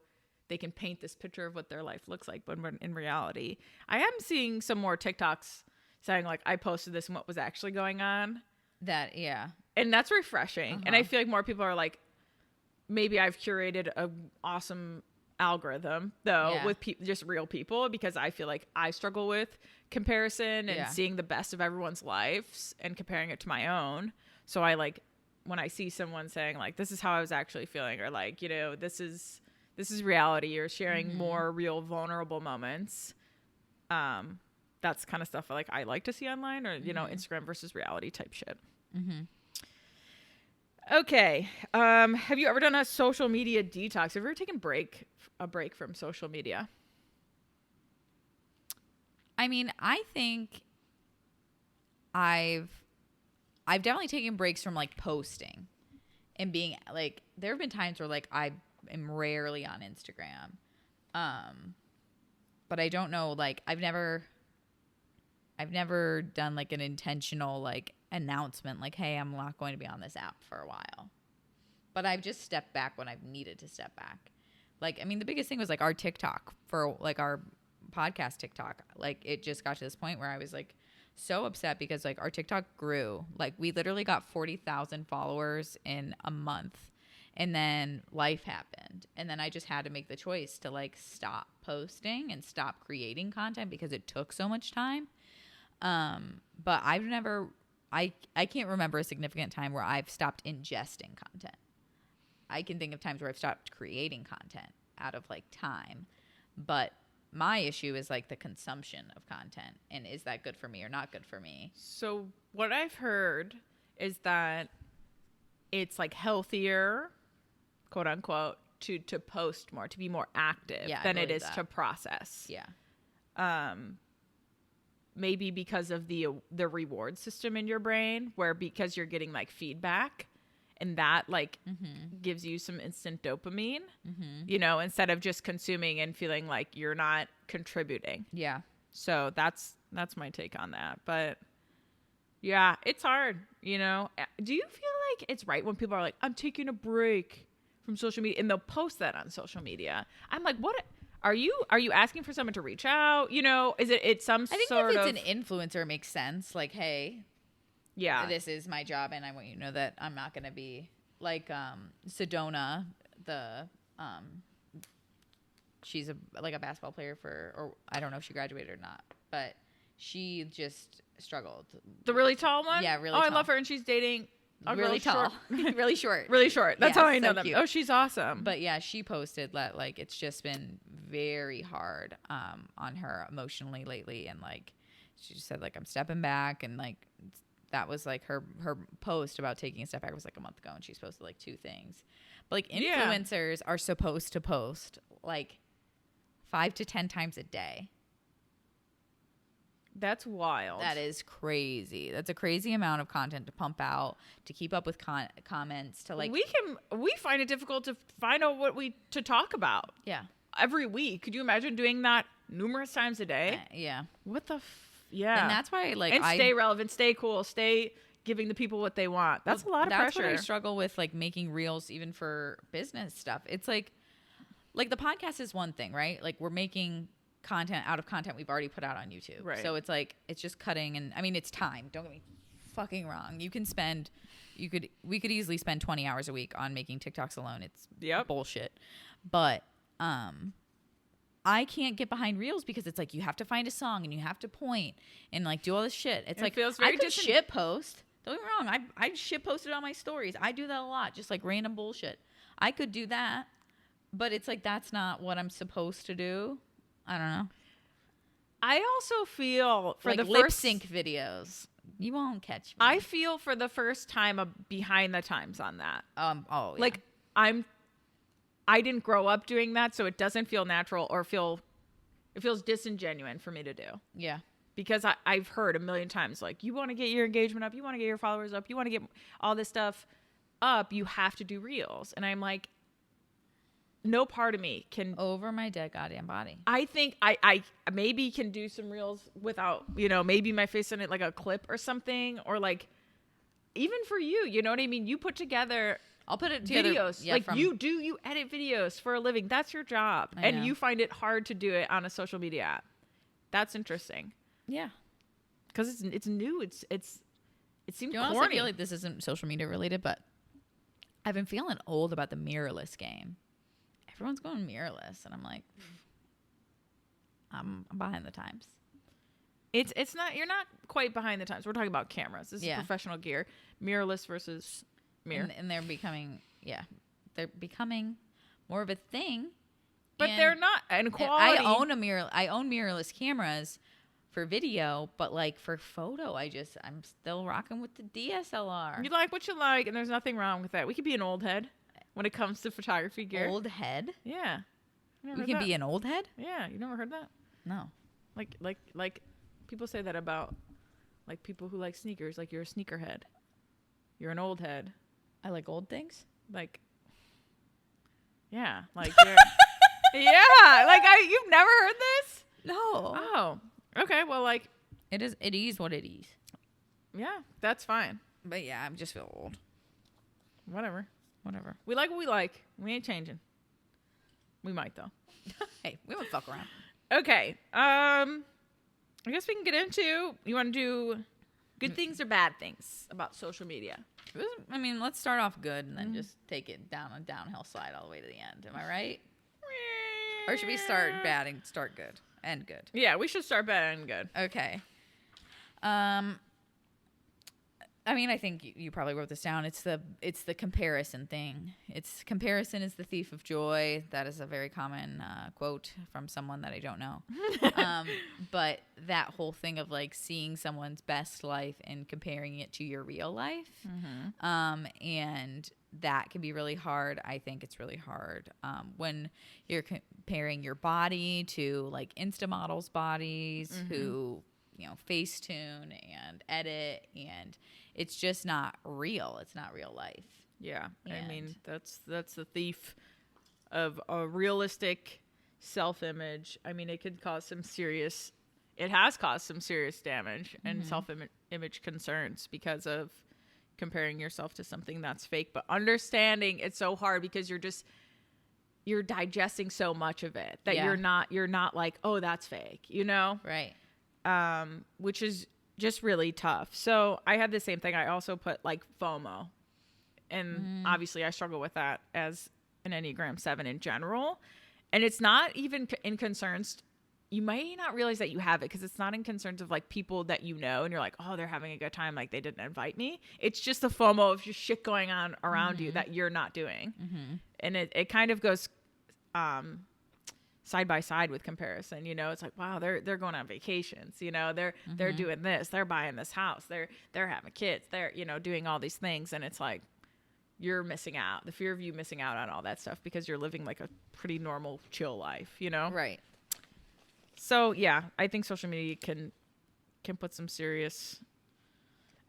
they can paint this picture of what their life looks like. But in reality, I am seeing some more TikToks saying like, I posted this and what was actually going on. And that's refreshing. And I feel like more people are like, maybe I've curated a awesome algorithm though with just real people, because I feel like I struggle with comparison and seeing the best of everyone's lives and comparing it to my own. So I like when I see someone saying like, this is how I was actually feeling, or like, this is reality, or sharing more real vulnerable moments, that's kind of stuff like I like to see online, or Instagram versus reality type shit. Okay. Have you ever done a social media detox? Have you ever taken a break from social media? I mean, I think I've definitely taken breaks from like posting and being like, there have been times where like I am rarely on Instagram. But I don't know, like I've never done like an intentional like announcement like, hey, I'm not going to be on this app for a while. But I've just stepped back when I've needed to step back. Like, I mean, the biggest thing was like our TikTok, for like our podcast TikTok. Like it just got to this point where I was like so upset because like our TikTok grew. Like we literally got 40,000 followers in a month. And then life happened. And then I just had to make the choice to like stop posting and stop creating content because it took so much time. But I can't remember a significant time where I've stopped ingesting content. I can think of times where I've stopped creating content out of like time. But my issue is like the consumption of content, and is that good for me or not good for me? So what I've heard is that it's like healthier, quote unquote, to post more, to be more active than it is to process. Yeah. Maybe because of the reward system in your brain, where because you're getting like feedback, and that like gives you some instant dopamine, instead of just consuming and feeling like you're not contributing. Yeah. So that's my take on that. But yeah, it's hard, Do you feel like it's right when people are like, I'm taking a break from social media, and they'll post that on social media? I'm like, what? Are you asking for someone to reach out? Is it's some sort of... I think if it's an influencer, it makes sense. Like, hey, this is my job, and I want you to know that I'm not going to be like Sedona, she's a basketball player or I don't know if she graduated or not, but she just struggled. The really tall one? Yeah, really tall. I love her, and she's dating a really tall. Really short. Really short. That's how I know them. Cute. Oh, she's awesome. But yeah, she posted that like it's just been very hard on her emotionally lately, and like she just said like, I'm stepping back, and like that was like her post about taking a step back was like a month ago, and she's posted like 2 things. But like influencers are supposed to post like 5 to 10 times a day. That's wild. That is crazy. That's a crazy amount of content to pump out, to keep up with comments, to like... We find it difficult to find out to talk about. Yeah. Every week. Could you imagine doing that numerous times a day? Yeah. What the... Yeah. And that's why like stay relevant, stay cool, giving the people what they want. That's a lot of that's pressure. What I struggle with, like making reels even for business stuff. It's like the podcast is one thing, right? Like we're making content out of content we've already put out on YouTube. Right. So it's like, it's just cutting. And I mean, it's time. Don't get me fucking wrong. We could easily spend 20 hours a week on making TikToks alone. It's bullshit. But, I can't get behind reels because it's like you have to find a song and you have to point and like do all this shit. It's like feels very I could shit post. Don't get me wrong. I shit posted on my stories. I do that a lot, just like random bullshit. I could do that, but it's like that's not what I'm supposed to do. I don't know. I also feel for like the lip first sync videos, you won't catch me. I feel for the first time behind the times on that. Oh, yeah. Like I didn't grow up doing that, so it doesn't feel natural or it feels disingenuous for me to do. Yeah. Because I've heard a million times, like, you want to get your engagement up, you want to get your followers up, you want to get all this stuff up, you have to do reels. And I'm like, no part of me can... Over my dead goddamn body. I think I maybe can do some reels without, maybe my face in it, like a clip or something, or like, even for you, you know what I mean? You put together... I'll put it together. Videos. Yeah, like you edit videos for a living. That's your job. And you find it hard to do it on a social media app. That's interesting. Yeah. Because it's new. It seems corny. corny. I feel like this isn't social media related, but I've been feeling old about the mirrorless game. Everyone's going mirrorless. And I'm like, I'm behind the times. It's not, you're not quite behind the times. We're talking about cameras. This is professional gear. Mirrorless versus... mirror. And they're becoming more of a thing, but they're not. And quality. I own mirrorless cameras for video, but like for photo, I'm still rocking with the DSLR. You like what you like, and there's nothing wrong with that. We could be an old head when it comes to photography gear. Old head? Yeah. We can be an old head? Yeah, you never heard that? No. Like people say that about like people who like sneakers. Like, you're a sneakerhead. You're an old head. I like old things. Like, yeah, like you're, yeah, like you've never heard this? No. Oh, okay. Well, like it is what it is. Yeah, that's fine. But yeah, I just feel old. Whatever. We like what we like. We ain't changing. We might though. Hey, we won't fuck around. Okay. I guess we can get into. You want to do good things or bad things about social media? I mean, let's start off good and then just take it down a downhill slide all the way to the end. Am I right? Or should we start bad and start good? End good. Yeah, we should start bad and good. Okay. I mean, I think you probably wrote this down. It's the comparison thing. Comparison is the thief of joy. That is a very common quote from someone that I don't know. But that whole thing of like seeing someone's best life and comparing it to your real life, and that can be really hard. I think it's really hard when you're comparing your body to like Insta models' bodies who Facetune and edit, and it's just not real. It's not real life. Yeah. I mean, that's the thief of a realistic self-image. I mean, it has caused some serious damage and self-image concerns because of comparing yourself to something that's fake. But understanding it's so hard because you're digesting so much of it that you're not like, oh, that's fake, Right. Which is just really tough. So I had the same thing. I also put like FOMO, and obviously I struggle with that as an Enneagram 7 in general. And it's not even in concerns. You might not realize that you have it because it's not in concerns of like people that and you're like, oh, they're having a good time, like they didn't invite me. It's just the FOMO of just shit going on around you that you're not doing. And it kind of goes side by side with comparison. It's like, wow, they're going on vacations, they're doing this, they're buying this house, they're having kids, they're doing all these things, and it's like you're missing out. The fear of you missing out on all that stuff because you're living like a pretty normal, chill life, Right. So yeah, I think social media can put some serious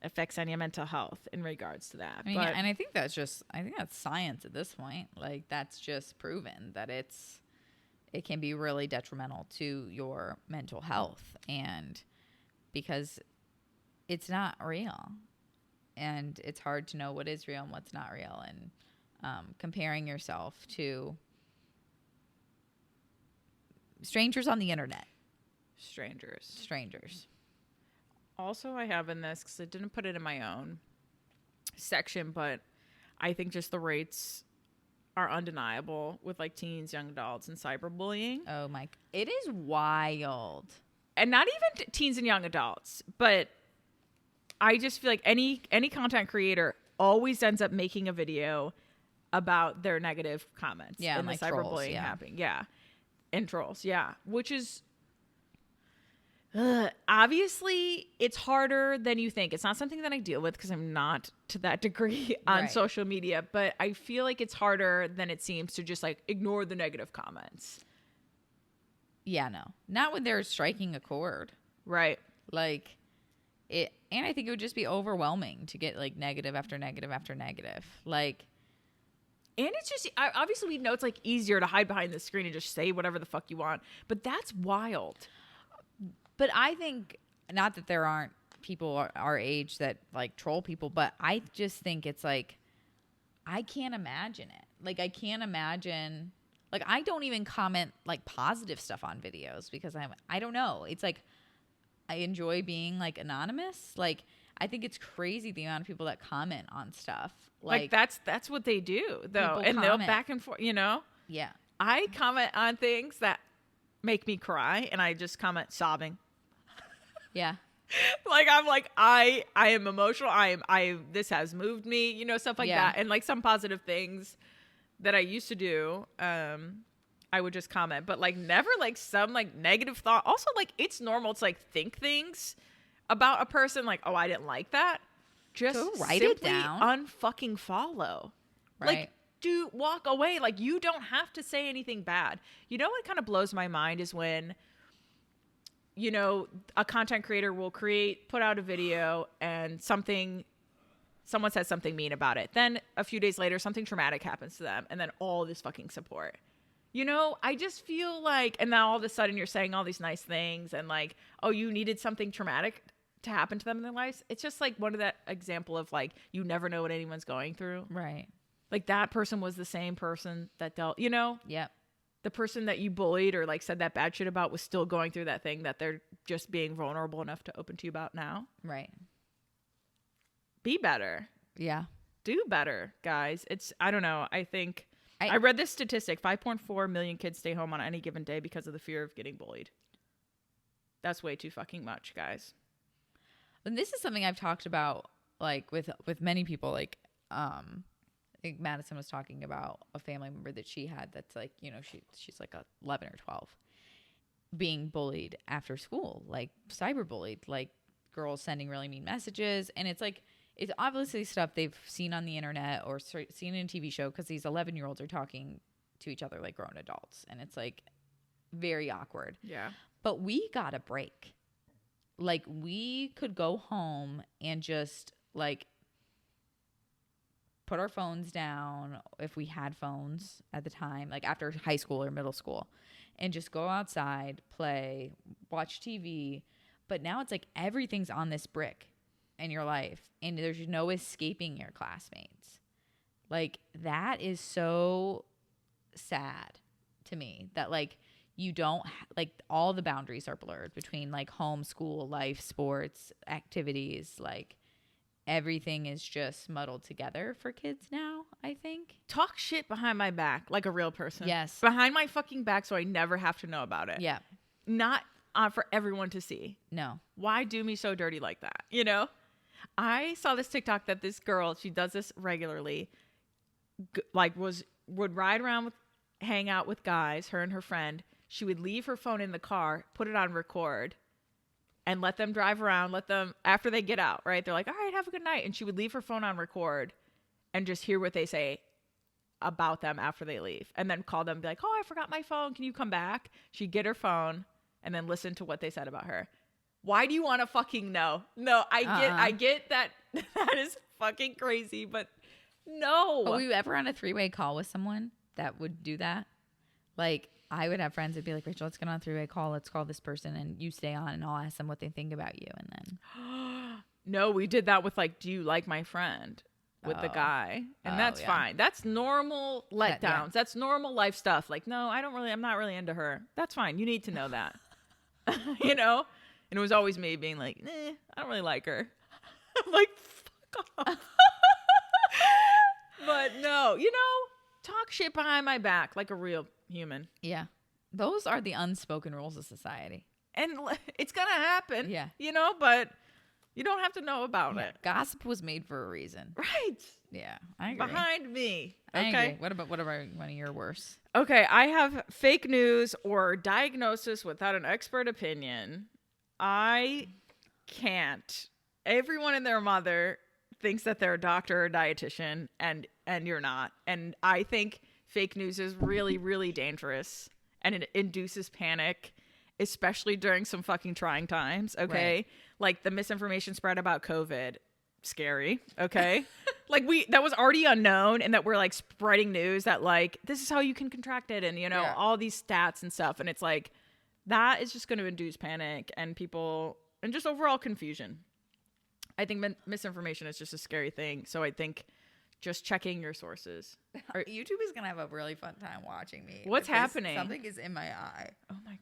effects on your mental health in regards to that. I mean, and I think that's science at this point. Like that's just proven that it can be really detrimental to your mental health, and because it's not real. and it's hard to know what is real and what's not real, and comparing yourself to strangers on the internet. Strangers. Also, I have in this, because I didn't put it in my own section, but I think just the rates are undeniable with like teens, young adults, and cyberbullying. Oh my, it is wild. And not even teens and young adults, but I just feel like any content creator always ends up making a video about their negative comments and the like cyberbullying trolls, happening. Yeah. And trolls, yeah. Which is obviously it's harder than you think. It's not something that I deal with because I'm not to that degree on social media, but I feel like it's harder than it seems to just like ignore the negative comments. Yeah, no. Not when they're striking a chord. Right. Like it, and I think it would just be overwhelming to get like negative after negative after negative. Like, and it's just, obviously we know it's like easier to hide behind the screen and just say whatever the fuck you want, but that's wild. But I think, not that there aren't people our age that like troll people, but I just think it's like, I can't imagine it. Like, I can't imagine, like, I don't even comment like positive stuff on videos because I don't know. It's like, I enjoy being like anonymous. Like, I think it's crazy the amount of people that comment on stuff. Like that's what they do though. And they'll back and forth, you know? Yeah. I comment on things that make me cry and I just comment sobbing. Yeah. Like I'm like, I am emotional. This has moved me, you know, stuff like that. And like some positive things that I used to do, I would just comment, but like never like some like negative thought. Also, like it's normal to like think things about a person like, oh, I didn't like that. Just go write simply it down. Unfucking follow. Right. Like walk away. Like you don't have to say anything bad. You know what kind of blows my mind is when, you know, a content creator will put out a video and someone says something mean about it. Then a few days later, something traumatic happens to them. And then all this fucking support. You know, I just feel like, and now all of a sudden you're saying all these nice things and like, oh, you needed something traumatic to happen to them in their lives. It's just like one of that example of like, you never know what anyone's going through. Right. Like that person was the same person that dealt, you know? Yep. The person that you bullied or like said that bad shit about was still going through that thing that they're just being vulnerable enough to open to you about now. Right. Be better. Yeah. Do better, guys. I don't know. I think I read this statistic, 5.4 million kids stay home on any given day because of the fear of getting bullied. That's way too fucking much, guys. And this is something I've talked about like with many people. Like I think Madison was talking about a family member that she had that's like, you know, she's like 11 or 12 being bullied after school, like cyberbullied, like girls sending really mean messages. And it's like, it's obviously stuff they've seen on the internet or seen in a TV show because these 11-year-olds are talking to each other like grown adults. And it's like very awkward. Yeah. But we got a break. Like we could go home and just like put our phones down if we had phones at the time, like after high school or middle school, and just go outside, play, watch TV. But now it's like everything's on this brick in your life and there's no escaping your classmates. Like that is so sad to me that like you don't like all the boundaries are blurred between like home, school, life, sports, activities. Like everything is just muddled together for kids now, I think. Talk shit behind my back like a real person. Yes. Behind my fucking back so I never have to know about it. Yeah. Not for everyone to see. No. Why do me so dirty like that? You know? I saw this TikTok that this girl, she does this regularly, would ride around hang out with guys, her and her friend. She would leave her phone in the car, put it on record, and let them drive around, after they get out, right? They're like, all right, have a good night. And she would leave her phone on record and just hear what they say about them after they leave. And then call them and be like, oh, I forgot my phone. Can you come back? She'd get her phone and then listen to what they said about her. Why do you want to fucking know? No, I get that that is fucking crazy, but no. Were you ever on a 3-way call with someone that would do that? Like, I would have friends that'd be like, Rachel, let's get on a 3-way call. Let's call this person and you stay on and I'll ask them what they think about you. And then. No, we did that with like, do you like my friend? With the guy. And that's fine. That's normal letdowns. Yeah. That's normal life stuff. Like, no, I'm not really into her. That's fine. You need to know that. You know? And it was always me being like, I don't really like her. I'm like, fuck off. But no, talk shit behind my back like a real human. Yeah. Those are the unspoken rules of society. And it's going to happen. Yeah. But you don't have to know about it. Gossip was made for a reason. Right. Yeah. I agree. Behind me. Okay. I agree. What about one of your worst? Okay. I have fake news or diagnosis without an expert opinion. I can't. Everyone and their mother thinks that they're a doctor or a dietitian, and you're not. And I think fake news is really, really dangerous, and it induces panic, especially during some fucking trying times. Okay. Right. Like the misinformation spread about COVID. Scary. Okay. Like that was already unknown, and that we're like spreading news that like, this is how you can contract it. And all these stats and stuff. And it's like, that is just going to induce panic and people and just overall confusion. I think misinformation is just a scary thing. So I think just checking your sources. YouTube is going to have a really fun time watching me. What's happening? Something is in my eye. Oh my.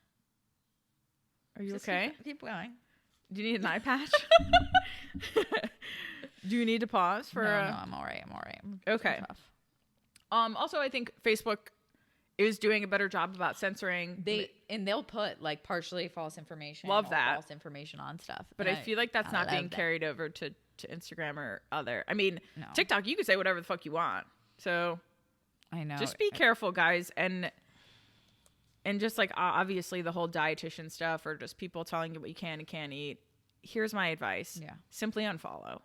Are you just okay? Keep going. Do you need an eye patch? Do you need to pause for? No, I'm all right. Okay. Also, I think Facebook is doing a better job about censoring. They'll put like partially false information. Love that. False information on stuff. But I feel like that's not being carried over to Instagram or other. I mean, TikTok, you can say whatever the fuck you want. So I know. Just be careful, guys. And just like obviously the whole dietitian stuff or just people telling you what you can and can't eat. Here's my advice. Yeah. Simply unfollow.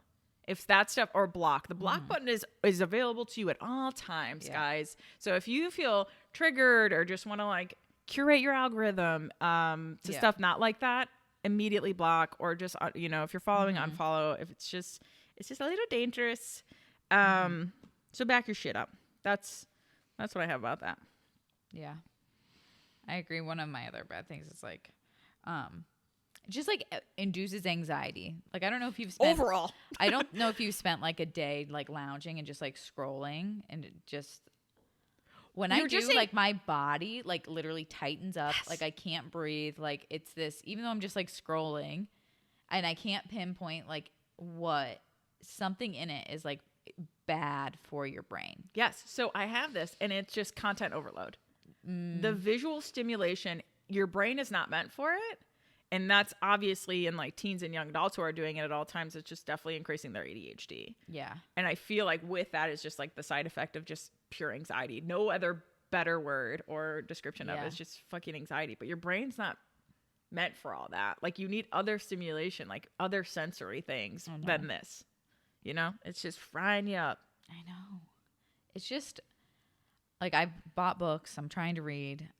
If that stuff or block, the block button is available to you at all times, guys. So if you feel triggered or just want to like curate your algorithm to stuff not like that, immediately block, or just if you're following, unfollow. If it's just a little dangerous. So back your shit up. That's what I have about that. Yeah, I agree. One of my other bad things is like, just like induces anxiety. Like I don't know if you've spent overall. I don't know if you've spent like a day like lounging and just like scrolling, and it just when I do like my body like literally tightens up. Yes. Like I can't breathe. Like it's this, even though I'm just like scrolling, and I can't pinpoint like what something in it is like bad for your brain. Yes. So I have this, and it's just content overload. The visual stimulation, your brain is not meant for it. And that's obviously in like teens and young adults who are doing it at all times. It's just definitely increasing their ADHD. Yeah. And I feel like with that is just like the side effect of just pure anxiety. No other better word or description of it. It's just fucking anxiety. But your brain's not meant for all that. Like you need other stimulation, like other sensory things than this. It's just frying you up. I know. It's just like I've bought books. I'm trying to read.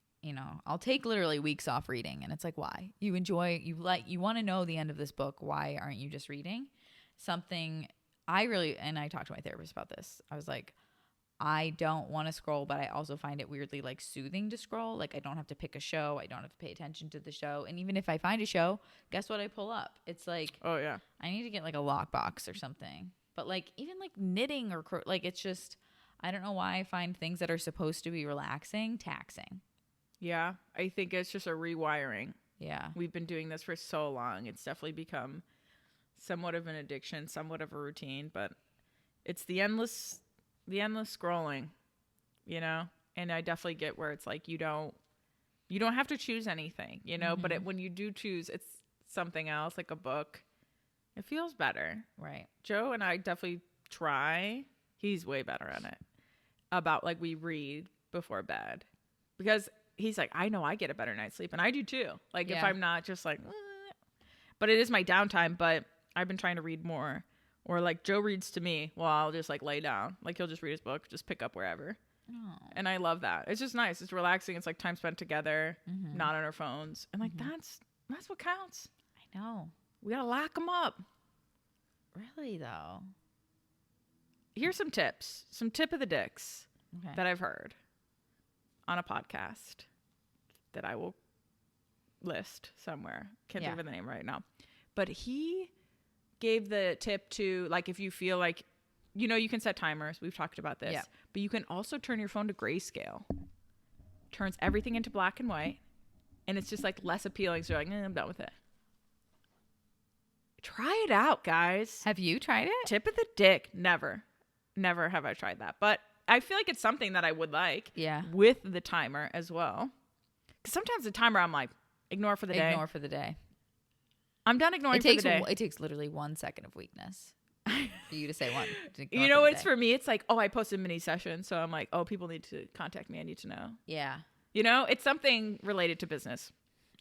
I'll take literally weeks off reading, and it's like, why? You want to know the end of this book. Why aren't you just reading something? And I talked to my therapist about this. I was like, I don't want to scroll, but I also find it weirdly like soothing to scroll. Like I don't have to pick a show. I don't have to pay attention to the show. And even if I find a show, guess what I pull up? It's like, oh yeah, I need to get like a lockbox or something. But like even like knitting or like it's just, I don't know why I find things that are supposed to be relaxing taxing. Yeah, I think it's just a rewiring. Yeah. We've been doing this for so long. It's definitely become somewhat of an addiction, somewhat of a routine, but it's the endless scrolling, And I definitely get where it's like you don't have to choose anything, but when you do choose, it's something else, like a book. It feels better. Right. Joe and I definitely try. He's way better at it. About like we read before bed. Because he's like, I know I get a better night's sleep, and I do too. Like if I'm not just like, but it is my downtime. But I've been trying to read more, or like Joe reads to me while I'll just like lay down. Like he'll just read his book, just pick up wherever. Oh. And I love that. It's just nice. It's relaxing. It's like time spent together, not on our phones, and like that's what counts. I know. We gotta lock them up. Really though. Here's some tips. Some tip of the dicks that I've heard on a podcast that I will list somewhere. Can't think of the name right now. But he gave the tip to, like, if you feel like, you know, you can set timers. We've talked about this. Yeah. But you can also turn your phone to grayscale. Turns everything into black and white. And it's just, like, less appealing. So you're like, I'm done with it. Try it out, guys. Have you tried it? Tip of the dick. Never. Never have I tried that. But I feel like it's something that I would like. Yeah. With the timer as well. Because sometimes the timer, I'm like, ignore for the day. Ignore for the day. I'm done ignoring for the day. It takes literally 1 second of weakness for you to say one. You know, it's for me, it's like, oh, I posted a mini session. So I'm like, oh, people need to contact me. I need to know. Yeah. You know, it's something related to business.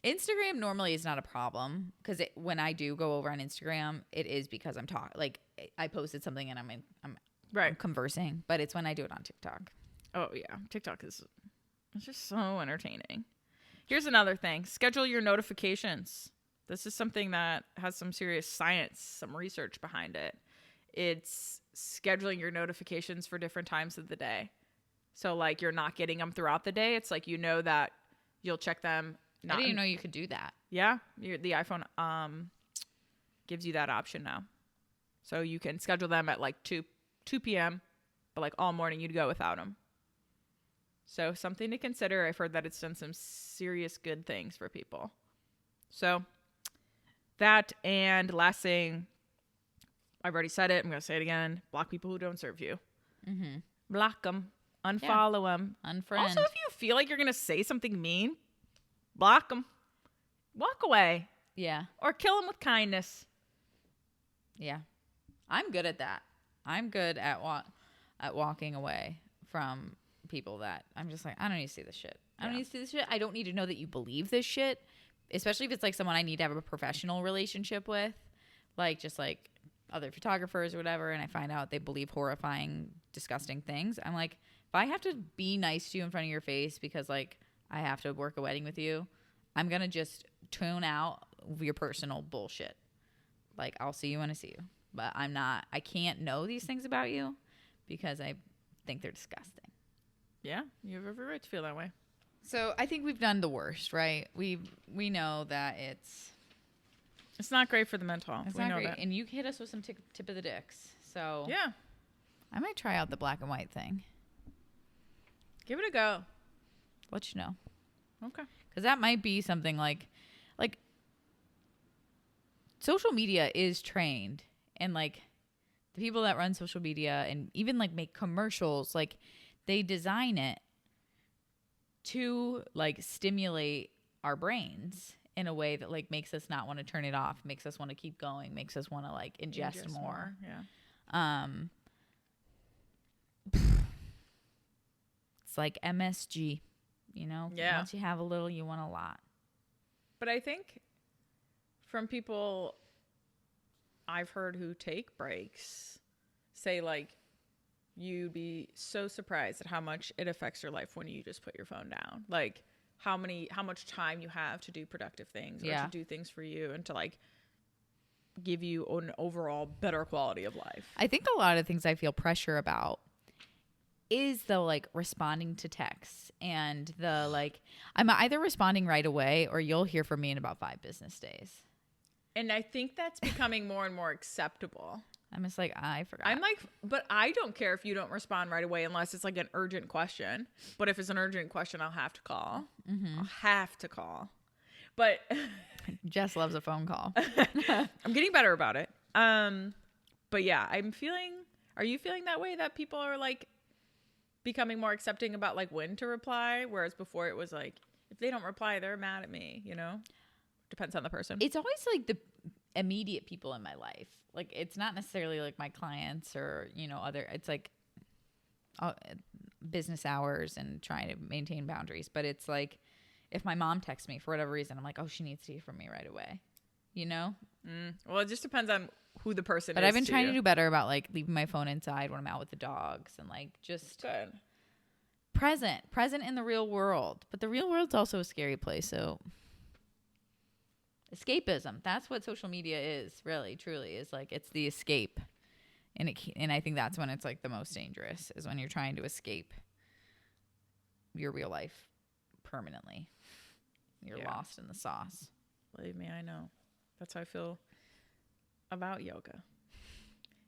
Instagram normally is not a problem because when I do go over on Instagram, it is because I'm talking. Like, I posted something and I'm conversing, but it's when I do it on TikTok. Oh, yeah. TikTok it's just so entertaining. Here's another thing. Schedule your notifications. This is something that has some serious science, some research behind it. It's scheduling your notifications for different times of the day. So, like, you're not getting them throughout the day. It's like, you know that you'll check them. I didn't even know you could do that. Yeah. The iPhone gives you that option now. So you can schedule them at like 2 p.m., but like all morning you'd go without them. So something to consider. I've heard that it's done some serious good things for people. So that, and last thing, I've already said it. I'm going to say it again. Block people who don't serve you. Mm-hmm. Block them. Unfollow them. Unfriend. Also, if you feel like you're going to say something mean, block them. Walk away. Yeah. Or kill them with kindness. Yeah. I'm good at that. I'm good at walking away from people that I'm just like, I don't need to see this shit. I don't need to see this shit. I don't need to know that you believe this shit, especially if it's like someone I need to have a professional relationship with, like just like other photographers or whatever, and I find out they believe horrifying, disgusting things. I'm like, if I have to be nice to you in front of your face because like I have to work a wedding with you, I'm going to just tune out your personal bullshit. Like, I'll see you when I see you. But I can't know these things about you because I think they're disgusting. Yeah, you have every right to feel that way. So I think we've done the worst, right? We know that it's not great for the mental health. It's we not know great. that. And you hit us with some tip of the dicks. So yeah, I might try out the black and white thing. Give it a go. Let you know. Okay. Because that might be something like social media is trained, and like the people that run social media and even like make commercials, like they design it to like stimulate our brains in a way that like makes us not want to turn it off, makes us want to keep going, makes us want to like ingest more. Yeah. It's like MSG, you know? Yeah. Once you have a little, you want a lot. But I think from people I've heard who take breaks say like you'd be so surprised at how much it affects your life when you just put your phone down. Like how much time you have to do productive things or to do things for you and to like give you an overall better quality of life. I think a lot of things I feel pressure about is the like responding to texts and the like I'm either responding right away or you'll hear from me in about 5 business days. And I think that's becoming more and more acceptable. I'm just like, I forgot. I'm like, but I don't care if you don't respond right away unless it's like an urgent question. But if it's an urgent question, I'll have to call. Mm-hmm. I'll have to call. But Jess loves a phone call. I'm getting better about it. But yeah, are you feeling that way, that people are like becoming more accepting about like when to reply? Whereas before it was like, if they don't reply, they're mad at me, you know? Depends on the person. It's always like the immediate people in my life. Like it's not necessarily like my clients or, you know, it's like business hours and trying to maintain boundaries. But it's like if my mom texts me for whatever reason, I'm like, oh, she needs to hear from me right away. You know? Well, it just depends on who the person is. But I've been trying to do better about like leaving my phone inside when I'm out with the dogs and like just good. Present in the real world. But the real world's also a scary place. So escapism. That's what social media is, really, truly, is like it's the escape. And I think that's when it's like the most dangerous, is when you're trying to escape your real life permanently. You're lost in the sauce. Believe me, I know. That's how I feel about yoga.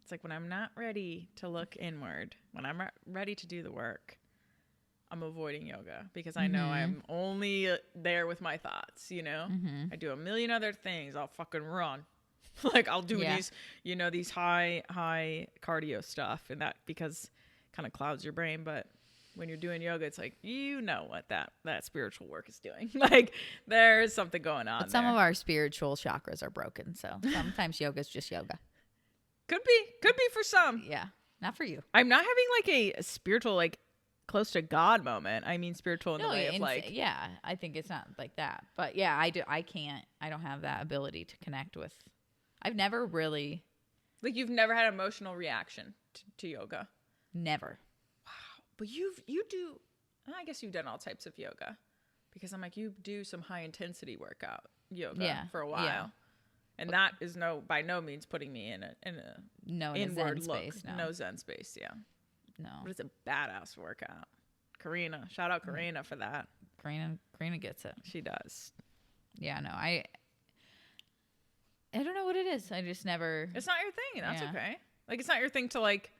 It's like when I'm not ready to look inward, when I'm ready to do the work, I'm avoiding yoga because I know I'm only there with my thoughts, you know? I do a million other things. I'll fucking run. Like I'll do these, you know, these high cardio stuff and that because it kind of clouds your brain. But when you're doing yoga, it's like, you know what that spiritual work is doing. Like there's something going on. But some of our spiritual chakras are broken. So sometimes yoga is just yoga. Could be for some. Yeah. Not for you. I'm not having like a spiritual, like, close to God moment. I mean spiritual in the way of like, yeah, I think it's not like that, but yeah, I don't have that ability to connect with. I've never really, like, you've never had an emotional reaction to yoga. Never. Wow. But you do, I guess you've done all types of yoga because I'm like, you do some high intensity workout yoga for a while. And that is by no means putting me in a inward Zen look. space. No Zen space. Yeah. No. But it's a badass workout. Karina. Shout out Karina for that. Karina gets it. She does. Yeah, no. I don't know what it is. I just never. It's not your thing. That's okay. Like, it's not your thing to, like,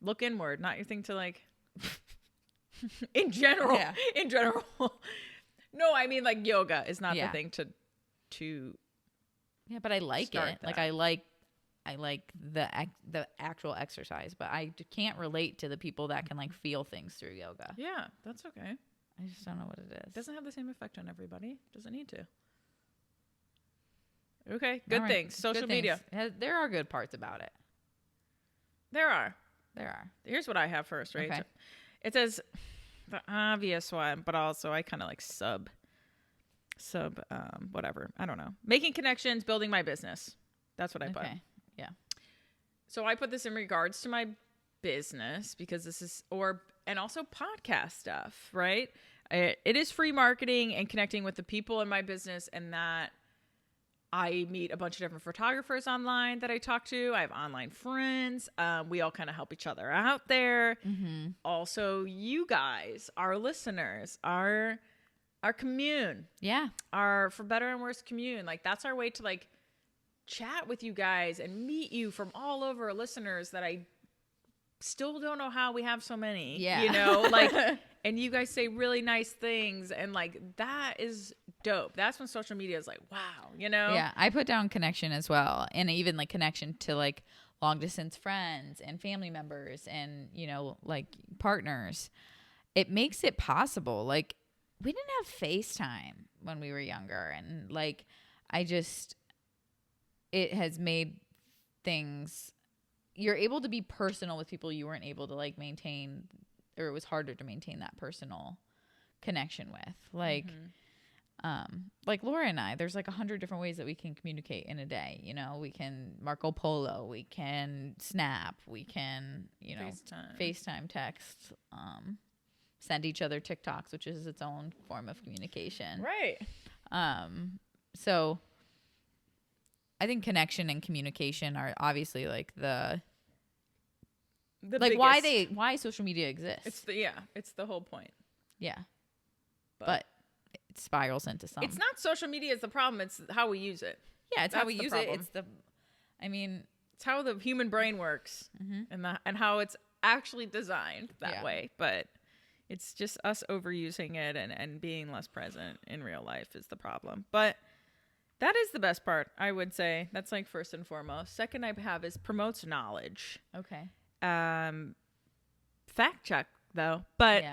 look inward. Not your thing to, like, in general. Yeah. In general. No, I mean, like, yoga is not the thing to. Yeah, but I like it. That. Like, I like the actual exercise, but I can't relate to the people that can like feel things through yoga. Yeah, that's okay. I just don't know what it is. It doesn't have the same effect on everybody. Doesn't need to. Okay, good things. Social media. There are good parts about it. There are. Here's what I have first, right? Okay. It says the obvious one, but also I kind of like sub whatever. I don't know. Making connections, building my business. That's what I put. Yeah. So I put this in regards to my business because this is, and also podcast stuff, right? It is free marketing and connecting with the people in my business, and that I meet a bunch of different photographers online that I talk to. I have online friends. We all kind of help each other out there. Also, you guys, our listeners, our commune. Yeah. Our for better and worse commune. Like, that's our way to like chat with you guys and meet you from all over, listeners that I still don't know how we have so many. Yeah. You know, like, and you guys say really nice things, and like that is dope. That's when social media is like, wow, you know? Yeah. I put down connection as well. And even like connection to like long distance friends and family members and, you know, like partners. It makes it possible. Like, we didn't have FaceTime when we were younger. And like, it has made things, you're able to be personal with people you weren't able to like maintain, or it was harder to maintain that personal connection with. Like, like Laura and I, there's like 100 different ways that we can communicate in a day. You know, we can Marco Polo, we can Snap, we can, you know, FaceTime, text, send each other TikToks, which is its own form of communication. Right. So I think connection and communication are obviously like the like biggest. why social media exists. It's the whole point. Yeah. But it spirals into something. It's not social media is the problem, it's how we use it. Yeah, it's how we use it. It's how the human brain works and how it's actually designed that way. But it's just us overusing it and being less present in real life is the problem. But that is the best part, I would say. That's like first and foremost. Second I have is promotes knowledge. Okay. Fact check though. But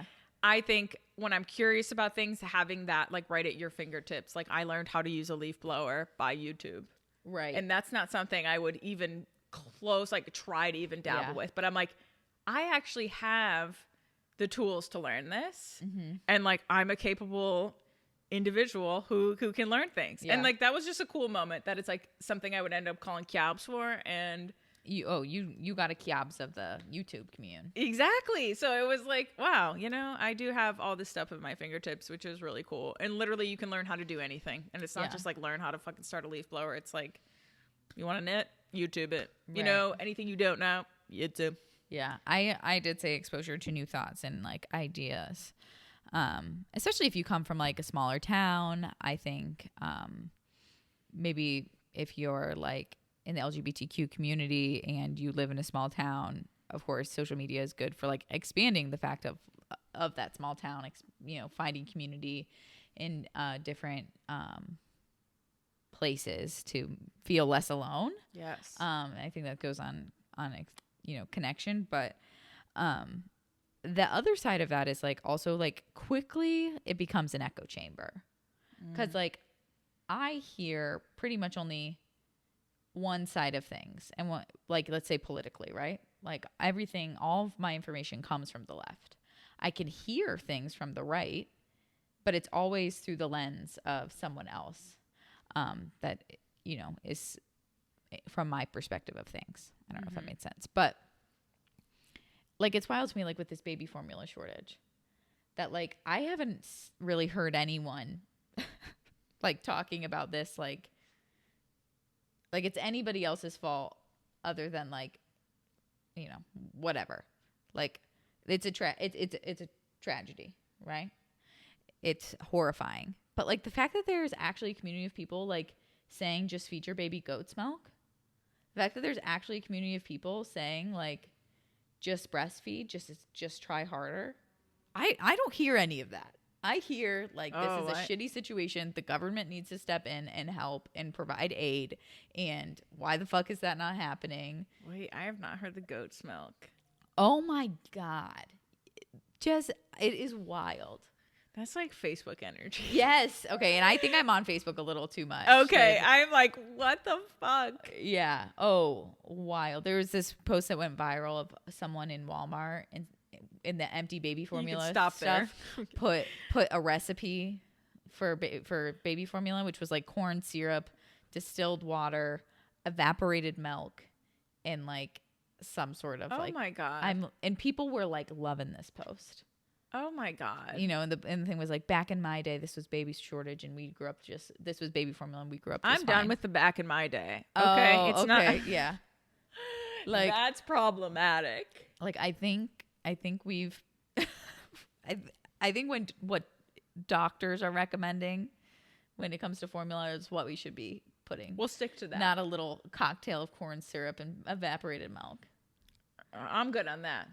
I think when I'm curious about things, having that like right at your fingertips. Like, I learned how to use a leaf blower by YouTube. Right. And that's not something I would even try to even dabble with. But I'm like, I actually have the tools to learn this. And like, I'm a capable individual who can learn things. And like, that was just a cool moment that it's like something I would end up calling Kiabs for. And you got a Kiabs of the YouTube commune. Exactly. So it was like, wow, you know, I do have all this stuff at my fingertips, which is really cool. And literally you can learn how to do anything. And it's not just like learn how to fucking start a leaf blower. It's like, you want to knit? YouTube it. You know, anything you don't know, YouTube. Yeah. I did say exposure to new thoughts and like ideas. Especially if you come from like a smaller town, I think maybe if you're like in the LGBTQ community and you live in a small town, of course, social media is good for like expanding the fact of that small town, you know, finding community in different places to feel less alone. Yes. I think that goes on you know, connection, but the other side of that is like also like quickly it becomes an echo chamber, because like I hear pretty much only one side of things, and what, like, let's say politically, right? Like everything, all of my information comes from the left. I can hear things from the right, but it's always through the lens of someone else that, you know, is from my perspective of things. I don't know if that made sense, but like it's wild to me, like with this baby formula shortage, that like I haven't really heard anyone like talking about this like it's anybody else's fault other than like, you know, whatever. Like it's a tragedy, right? It's horrifying. But like the fact that there's actually a community of people like saying just feed your baby goat's milk, the fact that there's actually a community of people saying like just breastfeed, just try harder. I don't hear any of that. I hear like this is a shitty situation. The government needs to step in and help and provide aid. And why the fuck is that not happening? Wait, I have not heard the goat's milk. Oh my God. Just, it is wild. That's like Facebook energy. Yes. Okay. And I think I'm on Facebook a little too much. Okay. I'm like, what the fuck? Yeah. Oh, wild. There was this post that went viral of someone in Walmart and in the empty baby formula stuff there. put a recipe for baby formula, which was like corn syrup, distilled water, evaporated milk, and like some sort of oh my God. And people were like loving this post. Oh my God. You know, and the thing was like, back in my day, this was baby shortage and we grew up this was baby formula and we grew up just I'm done fine. with the back in my day. Okay. Oh, it's okay. not. Yeah. Like that's problematic. Like I think we've I think when what doctors are recommending when it comes to formula is what we should be putting. We'll stick to that. Not a little cocktail of corn syrup and evaporated milk. I'm good on that.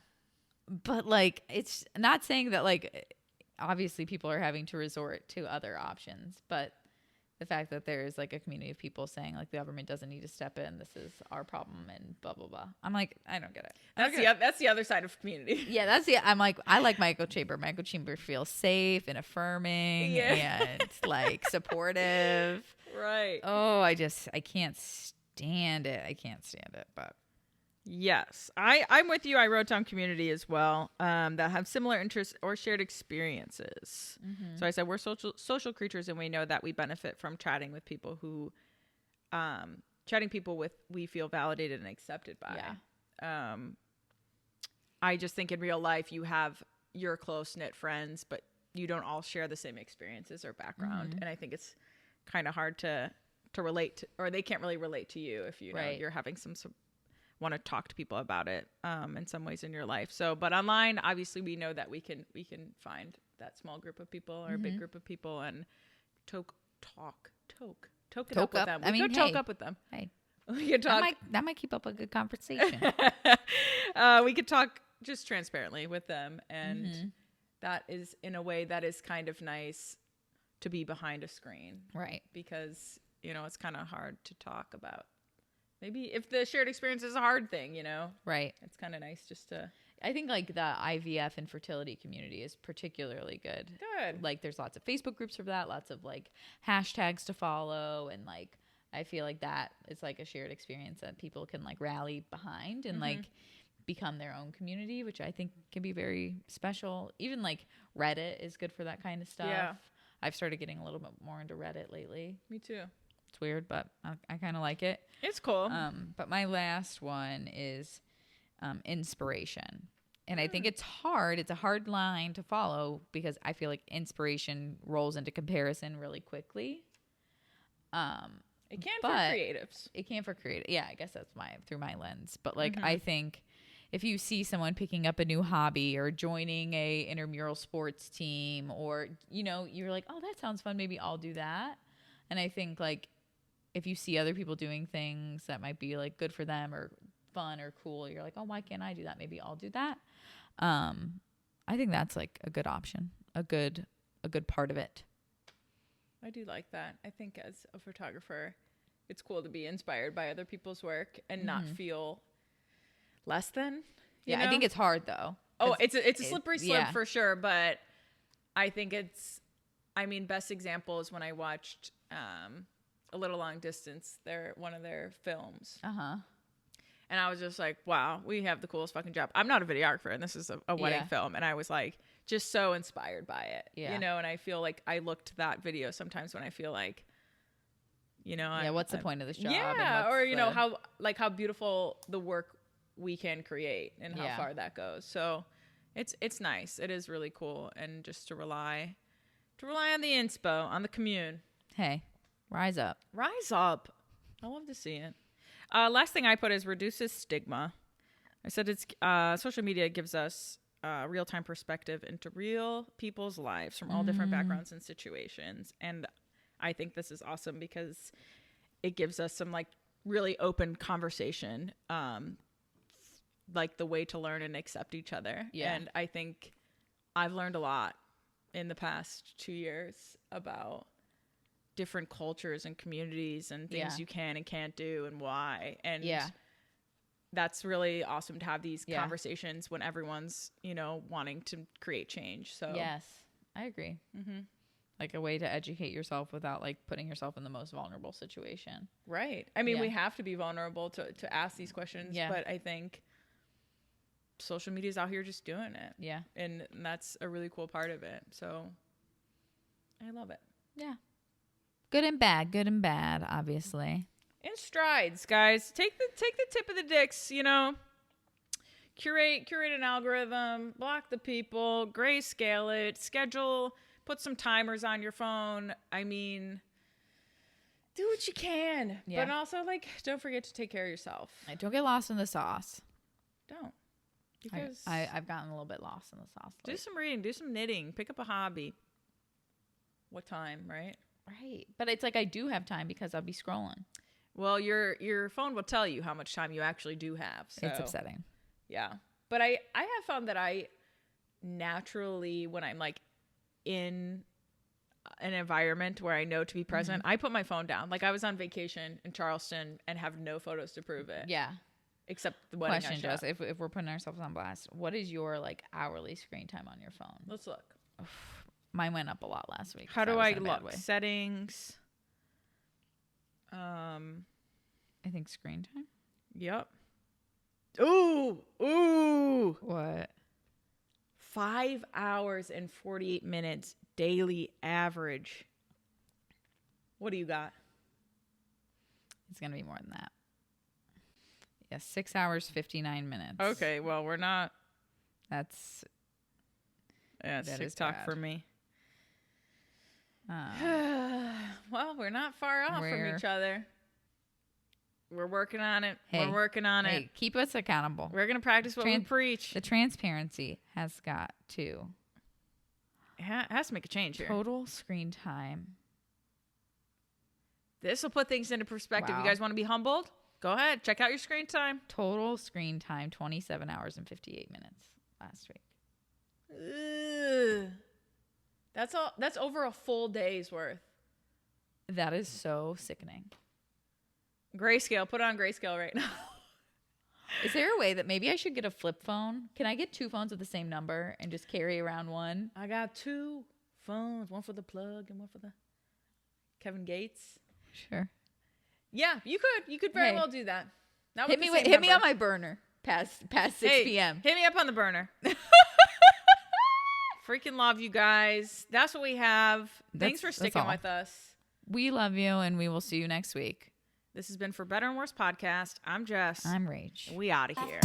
But like, it's not saying that like, obviously people are having to resort to other options, but the fact that there is like a community of people saying like the government doesn't need to step in, this is our problem and blah blah blah. I'm like, I don't get it. That's the other side of community. Yeah, I'm like, I like my echo chamber. My echo chamber feels safe and affirming and like supportive. Right. Oh, I can't stand it. But yes, I'm with you. I wrote down community as well, that have similar interests or shared experiences. Mm-hmm. So I said we're social creatures, and we know that we benefit from chatting with people who, we feel validated and accepted by. Yeah. I just think in real life you have your close knit friends, but you don't all share the same experiences or background, and I think it's kind of hard to relate to, or they can't really relate to you if you know you're having some want to talk to people about it in some ways in your life. So, but online, obviously we know that we can find that small group of people or a big group of people and toke it up with them. We could toke up with them. Hey, we could talk. That might keep up a good conversation. We could talk just transparently with them, and that is in a way that is kind of nice to be behind a screen, right? Because it's kind of hard to talk about. Maybe if the shared experience is a hard thing, right? It's kind of nice just to. I think like the IVF and fertility community is particularly good. Good. Like there's lots of Facebook groups for that, lots of like hashtags to follow, and like I feel like that is like a shared experience that people can like rally behind and like become their own community, which I think can be very special. Even like Reddit is good for that kind of stuff. Yeah. I've started getting a little bit more into Reddit lately. Me too. It's weird, but I kind of like it. It's cool. But my last one is inspiration. And I think it's hard. It's a hard line to follow because I feel like inspiration rolls into comparison really quickly. It can for creatives. It can for creative. Yeah, I guess that's through my lens. But like I think if you see someone picking up a new hobby or joining a intramural sports team, or you're like, oh, that sounds fun, maybe I'll do that. And I think like if you see other people doing things that might be like good for them or fun or cool, you're like, oh, why can't I do that? Maybe I'll do that. I think that's like a good option, a good part of it. I do like that. I think as a photographer, it's cool to be inspired by other people's work and not feel less than. You know? I think it's hard though. Oh, it's a slippery slope for sure, but I think best example is when I watched A Little Long Distance, one of their films. And I was just like, wow, we have the coolest fucking job. I'm not a videographer, and this is a wedding film, and I was like just so inspired by it. You know, and I feel like I look to that video sometimes when I feel like, you know, what's the point of this job? Yeah, or you know how beautiful the work we can create and how far that goes. So it's nice. It is really cool, and just to rely on the inspo, on the commune. Hey, rise up. Rise up. I love to see it. Last thing I put is reduces stigma. I said it's social media gives us real-time perspective into real people's lives from all different backgrounds and situations. And I think this is awesome because it gives us some like really open conversation, like the way to learn and accept each other. Yeah. And I think I've learned a lot in the past 2 years about different cultures and communities and things you can and can't do and why. And that's really awesome to have these conversations when everyone's, you know, wanting to create change. So yes, I agree. Like a way to educate yourself without like putting yourself in the most vulnerable situation. Right. I mean, we have to be vulnerable to ask these questions, but I think social media is out here just doing it. Yeah. And that's a really cool part of it. So I love it. Yeah. Good and bad, obviously. In strides, guys. Take the tip of the dicks, you know. Curate an algorithm, block the people, grayscale it, schedule, put some timers on your phone. I mean, do what you can. Yeah. But also, like, don't forget to take care of yourself. Don't get lost in the sauce. Don't. Because I've gotten a little bit lost in the sauce. Do some reading, do some knitting, pick up a hobby. What time, right? Right. But it's like I do have time because I'll be scrolling. Well, your phone will tell you how much time you actually do have. So. It's upsetting. Yeah. But I have found that I naturally, when I'm like in an environment where I know to be present, I put my phone down. Like I was on vacation in Charleston and have no photos to prove it. Yeah. Except the wedding. Question, Jess, if we're putting ourselves on blast, what is your like hourly screen time on your phone? Let's look. Mine went up a lot last week. How do I look? Settings. I think screen time. Yep. Ooh. What? 5 hours and 48 minutes daily average. What do you got? It's gonna be more than that. Yeah, 6 hours 59 minutes. Okay, well we're not. That's TikTok for me. Well, we're not far off from each other. We're working on it. Hey, we're working on it. Keep us accountable. We're going to practice what we preach. The transparency has got to. It has to make a change here. Total screen time. This will put things into perspective. Wow. You guys want to be humbled? Go ahead. Check out your screen time. Total screen time, 27 hours and 58 minutes last week. Ugh. That's over a full day's worth. That is so sickening. Grayscale. Put on grayscale right now. Is there a way that maybe I should get a flip phone? Can I get two phones with the same number and just carry around one? I got two phones. One for the plug and one for the Kevin Gates. Sure. Yeah, you could. You could very well do that. Hit me on my burner past 6 p.m. Hit me up on the burner. Freaking love you guys. That's what we have. Thanks for sticking with us. We love you, and we will see you next week. This has been For Better and Worse Podcast. I'm Jess. I'm Rach. We out of here.